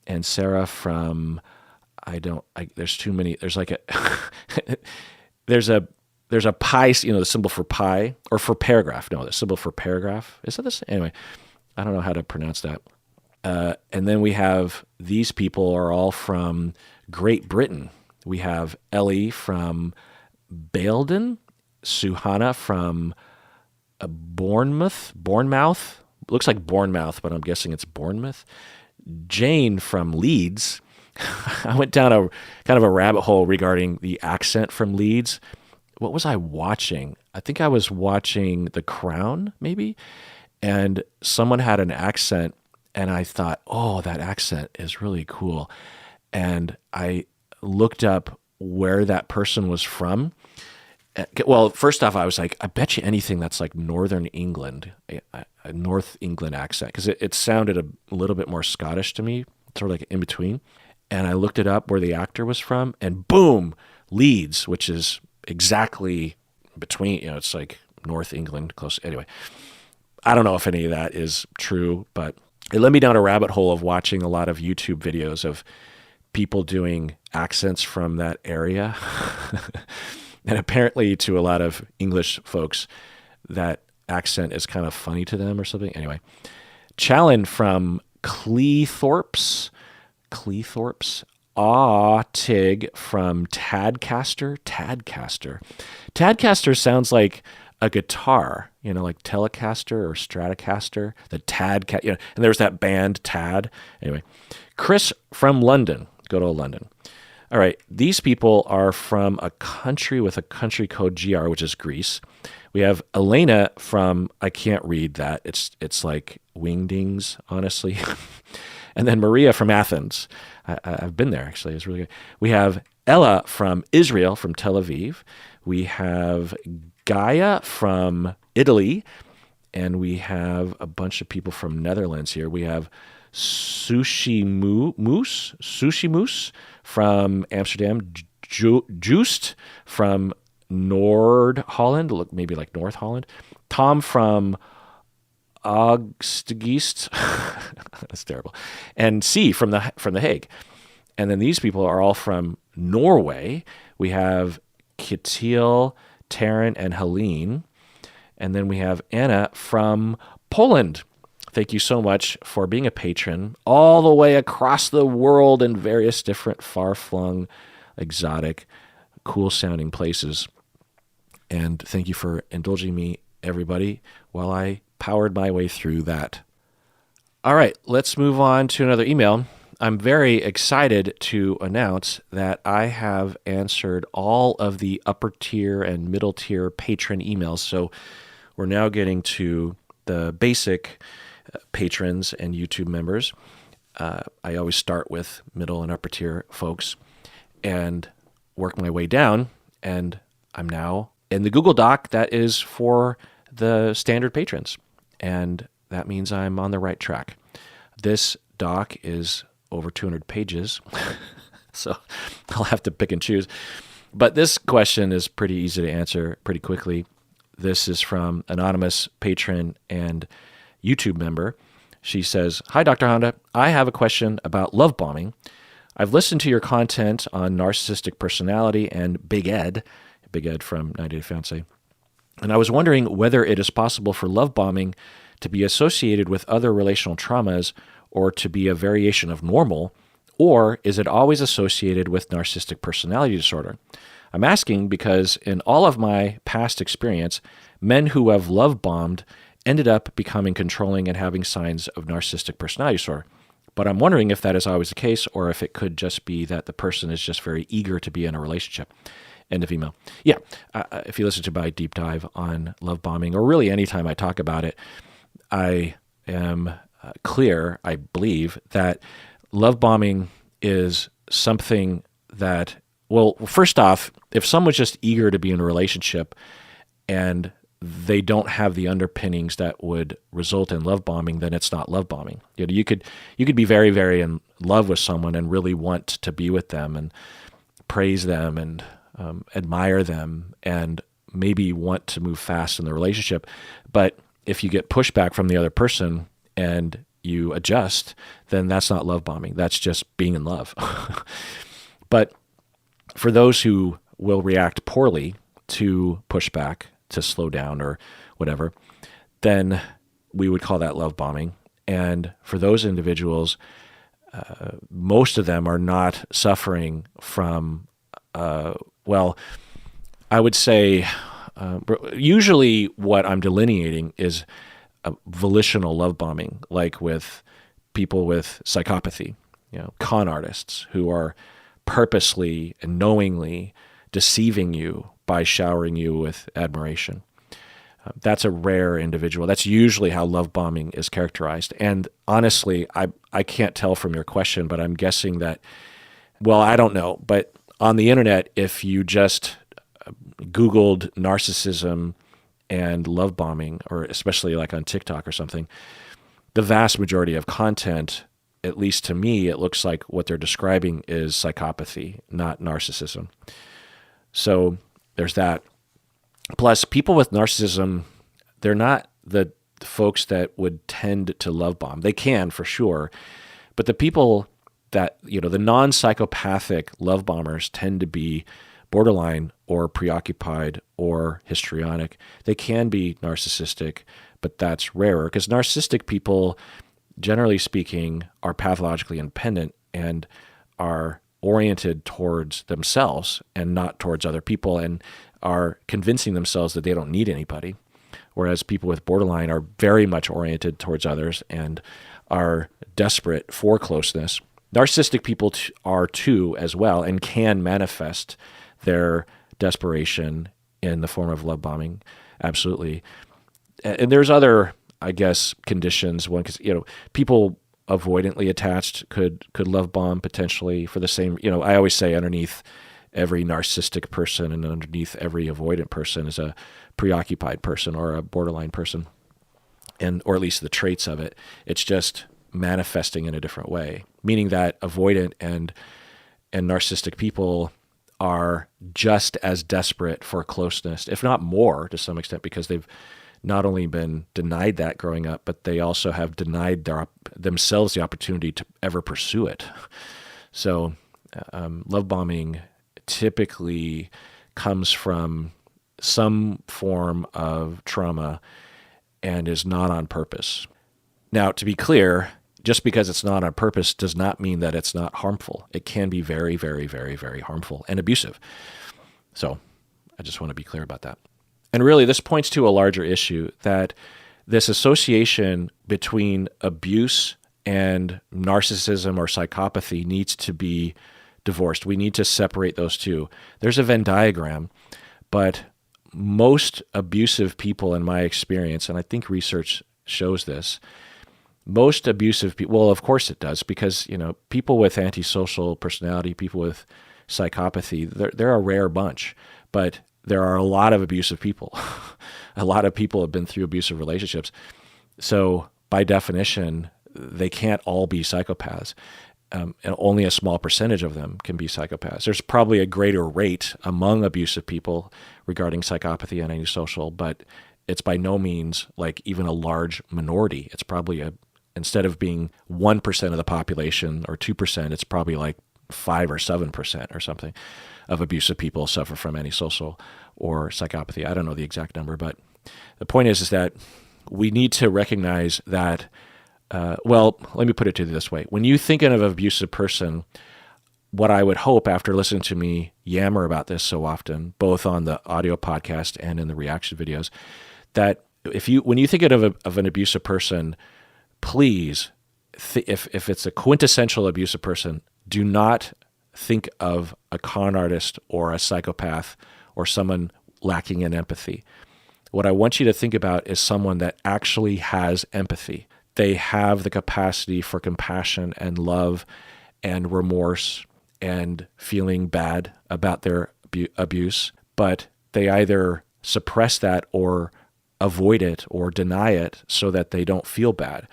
and Sarah from, there's too many, there's like a, there's a pi, the symbol for pi, or for paragraph. No, the symbol for paragraph. Is that the same? Anyway, I don't know how to pronounce that. And then we have, these people are all from Great Britain. We have Ellie from Baildon, Suhana from Bournemouth, looks like Bournemouth, but I'm guessing it's Bournemouth. Jane from Leeds. I went down a kind of a rabbit hole regarding the accent from Leeds. What was I watching? I think I was watching The Crown, maybe, and someone had an accent, and I thought, oh, that accent is really cool. And I looked up where that person was from. Well, first off, I was like, I bet you anything that's like Northern England, a North England accent, because it sounded a little bit more Scottish to me, sort of like in between. And I looked it up where the actor was from, and boom, Leeds, which is exactly between, it's like North England, close. Anyway, I don't know if any of that is true, but it led me down a rabbit hole of watching a lot of YouTube videos of people doing accents from that area. And apparently to a lot of English folks, that accent is kind of funny to them or something. Anyway, Challen from Cleethorpes, Tig from Tadcaster. Tadcaster sounds like a guitar, like Telecaster or Stratocaster, the Tadcat, and there's that band Tad. Anyway, Chris from London, good old London. All right, these people are from a country with a country code GR, which is Greece. We have Elena from, I can't read that. It's like wingdings, honestly. And then Maria from Athens. I've been there, actually. It's really good. We have Ella from Israel, from Tel Aviv. We have Gaia from Italy. And we have a bunch of people from Netherlands here. We have Sushi Moose from Amsterdam. Joost from Noord-Holland, look, maybe like North Holland. Tom from Augstgeest. That's terrible. And C from the Hague. And then these people are all from Norway. We have Ketil, Taryn, and Helene. And then we have Anna from Poland. Thank you so much for being a patron all the way across the world in various different far-flung, exotic, cool-sounding places. And thank you for indulging me, everybody, while I powered my way through that. All right, let's move on to another email. I'm very excited to announce that I have answered all of the upper tier and middle tier patron emails. So we're now getting to the basic patrons and YouTube members. I always start with middle and upper tier folks and work my way down. And I'm now in the Google Doc that is for the standard patrons. And that means I'm on the right track. This doc is over 200 pages, so I'll have to pick and choose. But this question is pretty easy to answer pretty quickly. This is from anonymous patron and YouTube member. She says, "Hi, Dr. Honda. I have a question about love bombing. I've listened to your content on narcissistic personality and Big Ed from 90 Day Fiancé, and I was wondering whether it is possible for love bombing to be associated with other relational traumas or to be a variation of normal, or is it always associated with narcissistic personality disorder? I'm asking because in all of my past experience, men who have love bombed ended up becoming controlling and having signs of narcissistic personality disorder. But I'm wondering if that is always the case, or if it could just be that the person is just very eager to be in a relationship. End of email. Yeah, if you listen to my deep dive on love bombing, or really anytime I talk about it, I am clear, I believe, that love bombing is something that, well, first off, if someone's just eager to be in a relationship and they don't have the underpinnings that would result in love bombing, then it's not love bombing. You could be very, very in love with someone and really want to be with them and praise them and admire them and maybe want to move fast in the relationship. But if you get pushback from the other person and you adjust, then that's not love bombing. That's just being in love. But for those who will react poorly to pushback, to slow down or whatever, then we would call that love bombing. And for those individuals, most of them are not suffering from, well, I would say usually what I'm delineating is a volitional love bombing, like with people with psychopathy, con artists who are purposely and knowingly deceiving you by showering you with admiration. That's a rare individual. That's usually how love bombing is characterized. And honestly, I can't tell from your question, but I'm guessing that, well, I don't know, but on the internet, if you just Googled narcissism and love bombing, or especially like on TikTok or something, the vast majority of content, at least to me, it looks like what they're describing is psychopathy, not narcissism. So there's that. Plus, people with narcissism, they're not the folks that would tend to love bomb. They can, for sure. But the people that, the non-psychopathic love bombers tend to be borderline or preoccupied or histrionic. They can be narcissistic, but that's rarer because narcissistic people, generally speaking, are pathologically independent and are oriented towards themselves and not towards other people, and are convincing themselves that they don't need anybody. Whereas people with borderline are very much oriented towards others and are desperate for closeness. Narcissistic people are too as well, and can manifest their desperation in the form of love bombing. Absolutely. And there's other, I guess, conditions. One, because people avoidantly attached could love bomb potentially for the same. I always say underneath every narcissistic person and underneath every avoidant person is a preoccupied person or a borderline person, or at least the traits of it. It's just manifesting in a different way, meaning that avoidant and narcissistic people are just as desperate for closeness, if not more to some extent, because they've not only been denied that growing up, but they also have denied themselves the opportunity to ever pursue it. So love bombing typically comes from some form of trauma and is not on purpose. Now, to be clear, just because it's not on purpose does not mean that it's not harmful. It can be very, very, very, very harmful and abusive. So I just want to be clear about that. And really, this points to a larger issue, that this association between abuse and narcissism or psychopathy needs to be divorced. We need to separate those two. There's a Venn diagram, but most abusive people, in my experience, and I think research shows this, most abusive people, well, of course it does, because people with antisocial personality, people with psychopathy, they're a rare bunch, but there are a lot of abusive people. A lot of people have been through abusive relationships. So by definition, they can't all be psychopaths. And only a small percentage of them can be psychopaths. There's probably a greater rate among abusive people regarding psychopathy and antisocial, but it's by no means like even a large minority. It's probably instead of being 1% of the population or 2%, it's probably like 5 or 7% or something of abusive people suffer from antisocial or psychopathy. I don't know the exact number, but the point is that we need to recognize that, well, let me put it to you this way. When you think of an abusive person, what I would hope after listening to me yammer about this so often, both on the audio podcast and in the reaction videos, that when you think of an abusive person, please, if it's a quintessential abusive person, do not think of a con artist or a psychopath or someone lacking in empathy. What I want you to think about is someone that actually has empathy. They have the capacity for compassion and love and remorse and feeling bad about their abuse, but they either suppress that or avoid it or deny it so that they don't feel bad.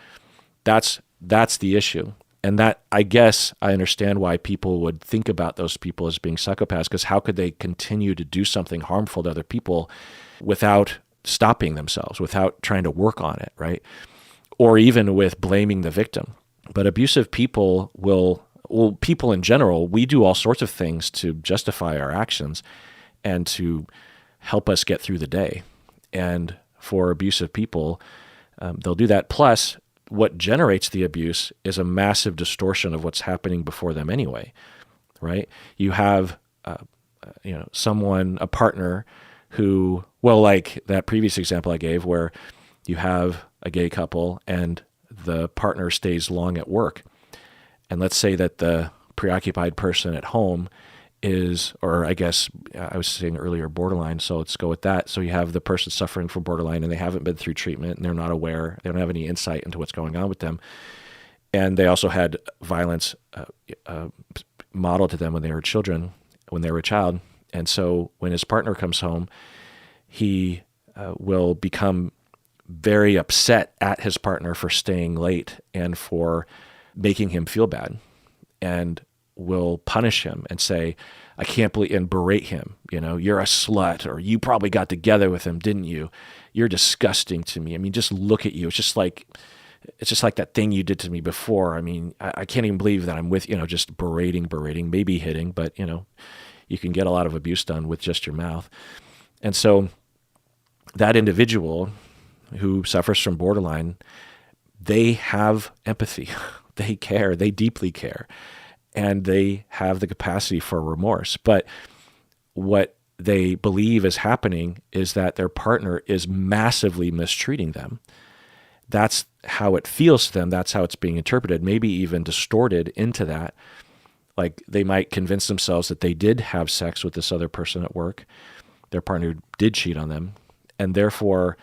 That's the issue. And that, I guess, I understand why people would think about those people as being psychopaths, because how could they continue to do something harmful to other people without stopping themselves, without trying to work on it, right? Or even with blaming the victim. But abusive people people in general, we do all sorts of things to justify our actions and to help us get through the day. And for abusive people, they'll do that. Plus, what generates the abuse is a massive distortion of what's happening before them anyway, right? You have, a partner who, like that previous example I gave, where you have a gay couple and the partner stays long at work. And let's say that the preoccupied person at home is, or I guess I was saying earlier, borderline. So let's go with that. So you have the person suffering from borderline and they haven't been through treatment and they're not aware. They don't have any insight into what's going on with them. And they also had violence modeled to them when they were a child. And so when his partner comes home, he will become very upset at his partner for staying late and for making him feel bad, and will punish him and say, I can't believe, and berate him, you're a slut, or you probably got together with him, didn't you? You're disgusting to me. I mean, just look at you. It's just like that thing you did to me before. I mean, I can't even believe that I'm with, just berating, maybe hitting, but you can get a lot of abuse done with just your mouth. And so that individual who suffers from borderline, they have empathy. They care. They deeply care. And they have the capacity for remorse. But what they believe is happening is that their partner is massively mistreating them. That's how it feels to them. That's how it's being interpreted, maybe even distorted into that. Like they might convince themselves that they did have sex with this other person at work. Their partner did cheat on them. And therefore,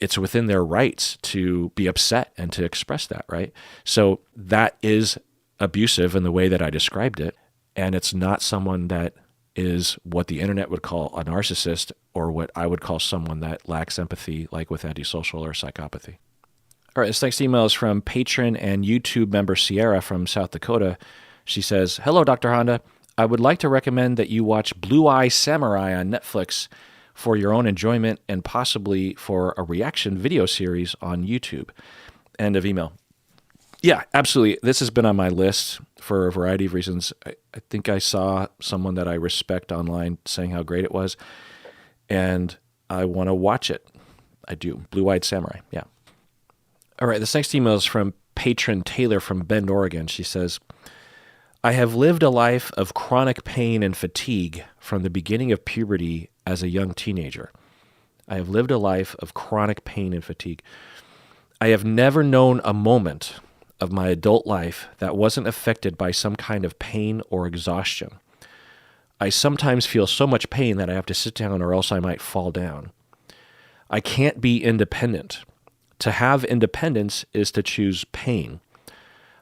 it's within their rights to be upset and to express that, right? So that is abusive in the way that I described it. And it's not someone that is what the internet would call a narcissist, or what I would call someone that lacks empathy, like with antisocial or psychopathy. All right, this next email is from patron and YouTube member Sierra from South Dakota. She says, hello, Dr. Honda. I would like to recommend that you watch Blue Eye Samurai on Netflix for your own enjoyment and possibly for a reaction video series on YouTube. End of email. Yeah, absolutely. This has been on my list for a variety of reasons. I think I saw someone that I respect online saying how great it was, and I want to watch it. I do. Blue-Eyed Samurai, yeah. All right, this next email is from patron Taylor from Bend, Oregon. She says, I have lived a life of chronic pain and fatigue from the beginning of puberty as a young teenager. I have lived a life of chronic pain and fatigue. I have never known a moment of my adult life that wasn't affected by some kind of pain or exhaustion. I sometimes feel so much pain that I have to sit down or else I might fall down. I can't be independent. To have independence is to choose pain.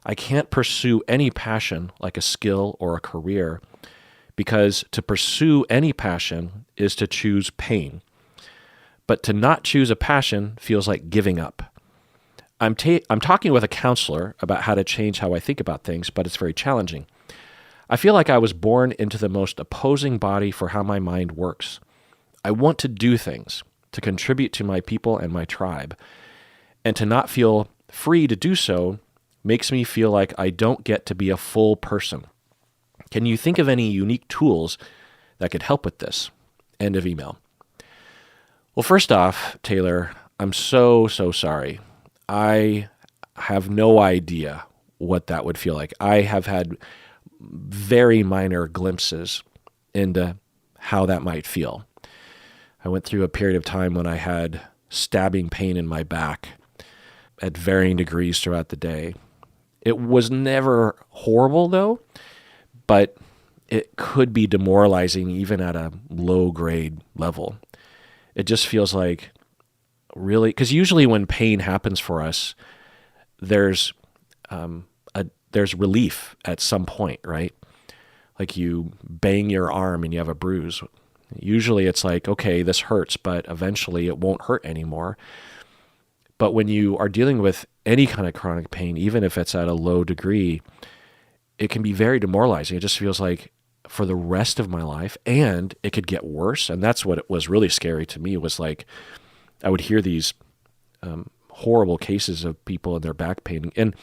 I can't pursue any passion like a skill or a career, because to pursue any passion is to choose pain. But to not choose a passion feels like giving up. I'm talking with a counselor about how to change how I think about things, but it's very challenging. I feel like I was born into the most opposing body for how my mind works. I want to do things, to contribute to my people and my tribe, and to not feel free to do so makes me feel like I don't get to be a full person. Can you think of any unique tools that could help with this? End of email. Well, first off, Taylor, I'm so sorry. I have no idea what that would feel like. I have had very minor glimpses into how that might feel. I went through a period of time when I had stabbing pain in my back at varying degrees throughout the day. It was never horrible though, but it could be demoralizing even at a low grade level. It just feels like really, because usually when pain happens for us, there's there's relief at some point, right? Like you bang your arm and you have a bruise. Usually it's like, okay, this hurts, but eventually it won't hurt anymore. But when you are dealing with any kind of chronic pain, even if it's at a low degree, it can be very demoralizing. It just feels like for the rest of my life, and it could get worse. And that's what it was really scary to me, was like I would hear these horrible cases of people in their back pain. And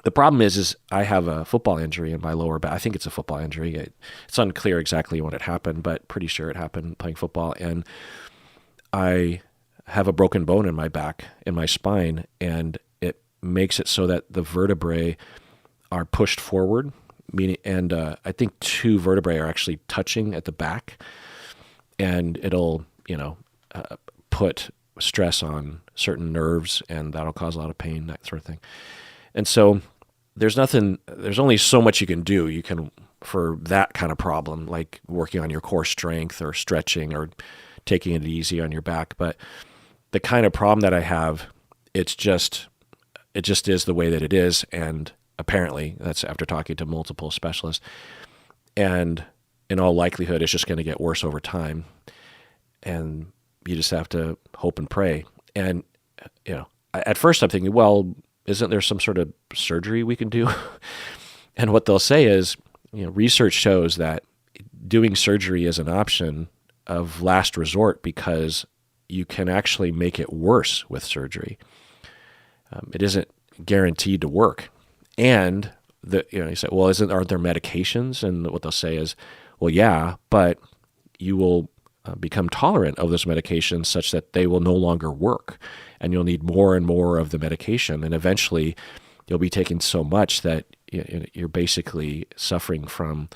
the problem is I have a football injury in my lower back. I think it's a football injury. It's unclear exactly when it happened, but pretty sure it happened playing football. And I have a broken bone in my back, in my spine, and it makes it so that the vertebrae are pushed forward, meaning, and I think 2 vertebrae are actually touching at the back, and it'll, put stress on certain nerves, and that'll cause a lot of pain, that sort of thing. And so there's only so much you can do. You can, for that kind of problem, like working on your core strength or stretching or taking it easy on your back. But the kind of problem that I have, it just is the way that it is. And apparently that's after talking to multiple specialists. And in all likelihood, it's just going to get worse over time. And you just have to hope and pray. And, at first I'm thinking, well, isn't there some sort of surgery we can do? And what they'll say is, research shows that doing surgery is an option of last resort because you can actually make it worse with surgery. It isn't guaranteed to work. And you say, well, aren't there medications? And what they'll say is, well, yeah, but you will become tolerant of those medications such that they will no longer work, and you'll need more and more of the medication, and eventually you'll be taking so much that you're basically suffering from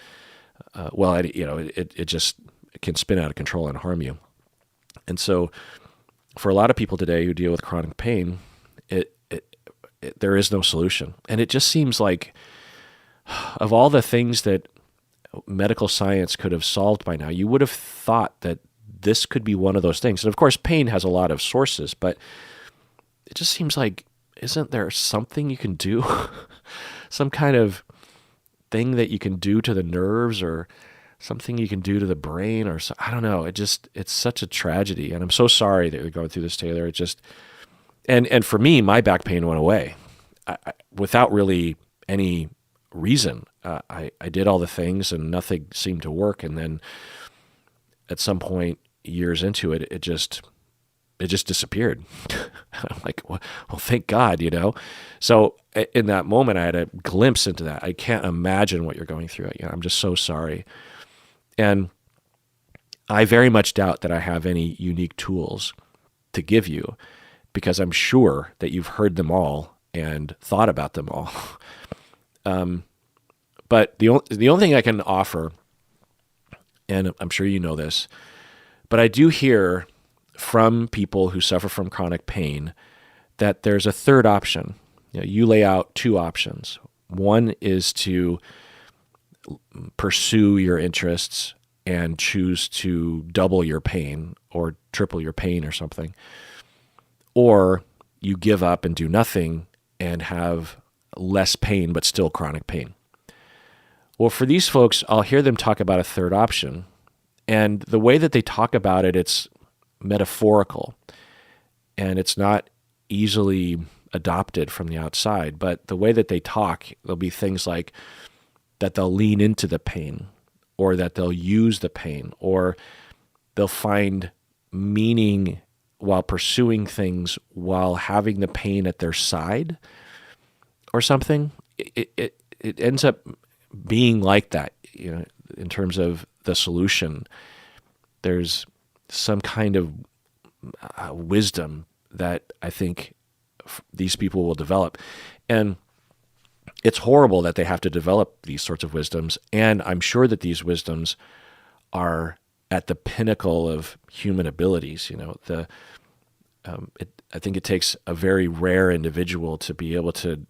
it just can spin out of control and harm you. And so for a lot of people today who deal with chronic pain, there is no solution. And it just seems like of all the things that medical science could have solved by now, you would have thought that this could be one of those things. And of course, pain has a lot of sources, but it just seems like, isn't there something you can do? Some kind of thing that you can do to the nerves, or something you can do to the brain, or I don't know. It's such a tragedy. And I'm so sorry that you're going through this, Taylor. It just, and for me, my back pain went away without really any reason. I did all the things and nothing seemed to work. And then at some point, years into it, it just disappeared. I'm like, well, thank God, So in that moment, I had a glimpse into that. I can't imagine what you're going through. I'm just so sorry. And I very much doubt that I have any unique tools to give you, because I'm sure that you've heard them all and thought about them all. But the only thing I can offer, and I'm sure you know this, but I do hear from people who suffer from chronic pain that there's a third option. You lay out 2 options. One is to pursue your interests and choose to double your pain or triple your pain or something. Or you give up and do nothing and have less pain but still chronic pain. Well, for these folks, I'll hear them talk about a third option. And the way that they talk about it, it's metaphorical, and it's not easily adopted from the outside. But the way that they talk, there'll be things like that they'll lean into the pain, or that they'll use the pain, or they'll find meaning while pursuing things while having the pain at their side or something. It ends up being like that, in terms of the solution. There's some kind of wisdom that I think these people will develop. And it's horrible that they have to develop these sorts of wisdoms. And I'm sure that these wisdoms are at the pinnacle of human abilities. I think it takes a very rare individual to be able to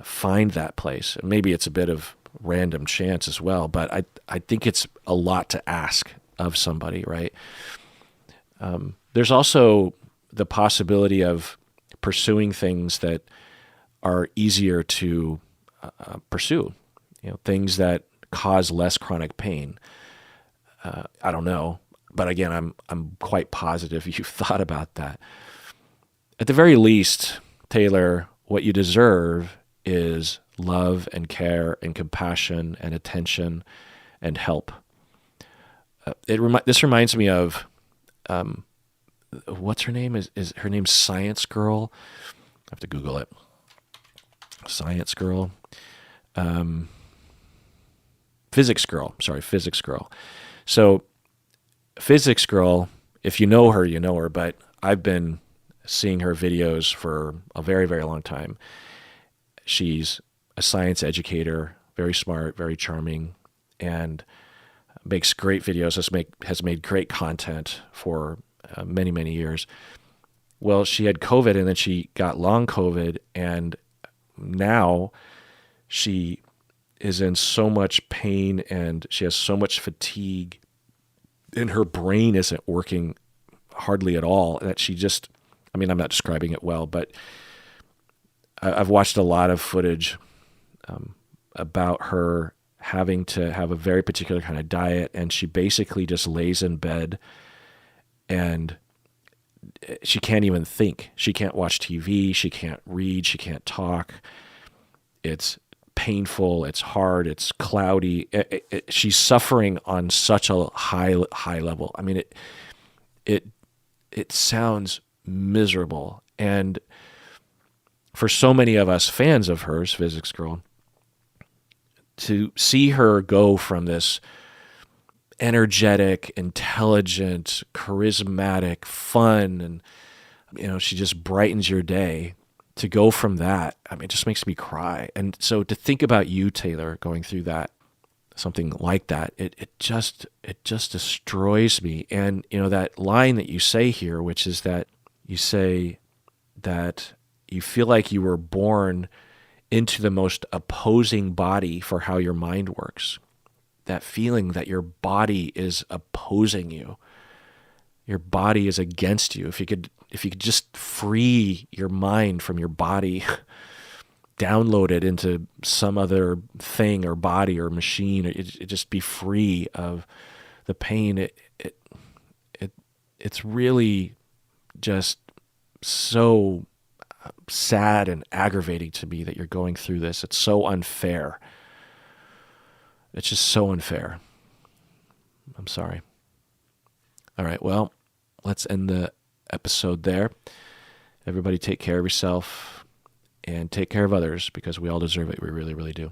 find that place. And maybe it's a bit of random chance as well, but I think it's a lot to ask of somebody, right? There's also the possibility of pursuing things that are easier to pursue, things that cause less chronic pain. I don't know, but again, I'm quite positive you've thought about that. At the very least, Taylor, what you deserve is love and care and compassion and attention and help. This reminds me of what's her name? Is her name Science Girl? I have to Google it. Science Girl. Physics Girl. Sorry, Physics Girl. So Physics Girl, if you know her, you know her, but I've been seeing her videos for a very, very long time. She's a science educator, very smart, very charming, and makes great videos, has made great content for many, many years. Well, she had COVID and then she got long COVID, and now she is in so much pain and she has so much fatigue and her brain isn't working hardly at all that she just, I'm not describing it well, but I've watched a lot of footage about her having to have a very particular kind of diet, and she basically just lays in bed and she can't even think. She can't watch TV. She can't read. She can't talk. It's painful. It's hard. It's cloudy. She's suffering on such a high level. It sounds miserable. And for so many of us fans of hers, Physics Girl, to see her go from this energetic, intelligent, charismatic, fun, and she just brightens your day, to go from that, it just makes me cry. And so to think about you, Taylor, going through that, something like that, it just destroys me. And that line that you say here, which is that you say that you feel like you were born into the most opposing body for how your mind works. That feeling that your body is opposing you. Your body is against you. If you could just free your mind from your body, download it into some other thing or body or machine, it just be free of the pain. It's really just so sad and aggravating to me that you're going through this. It's so unfair. It's just so unfair. I'm sorry. All right, well, let's end the episode there. Everybody take care of yourself and take care of others, because we all deserve it. We really, really do.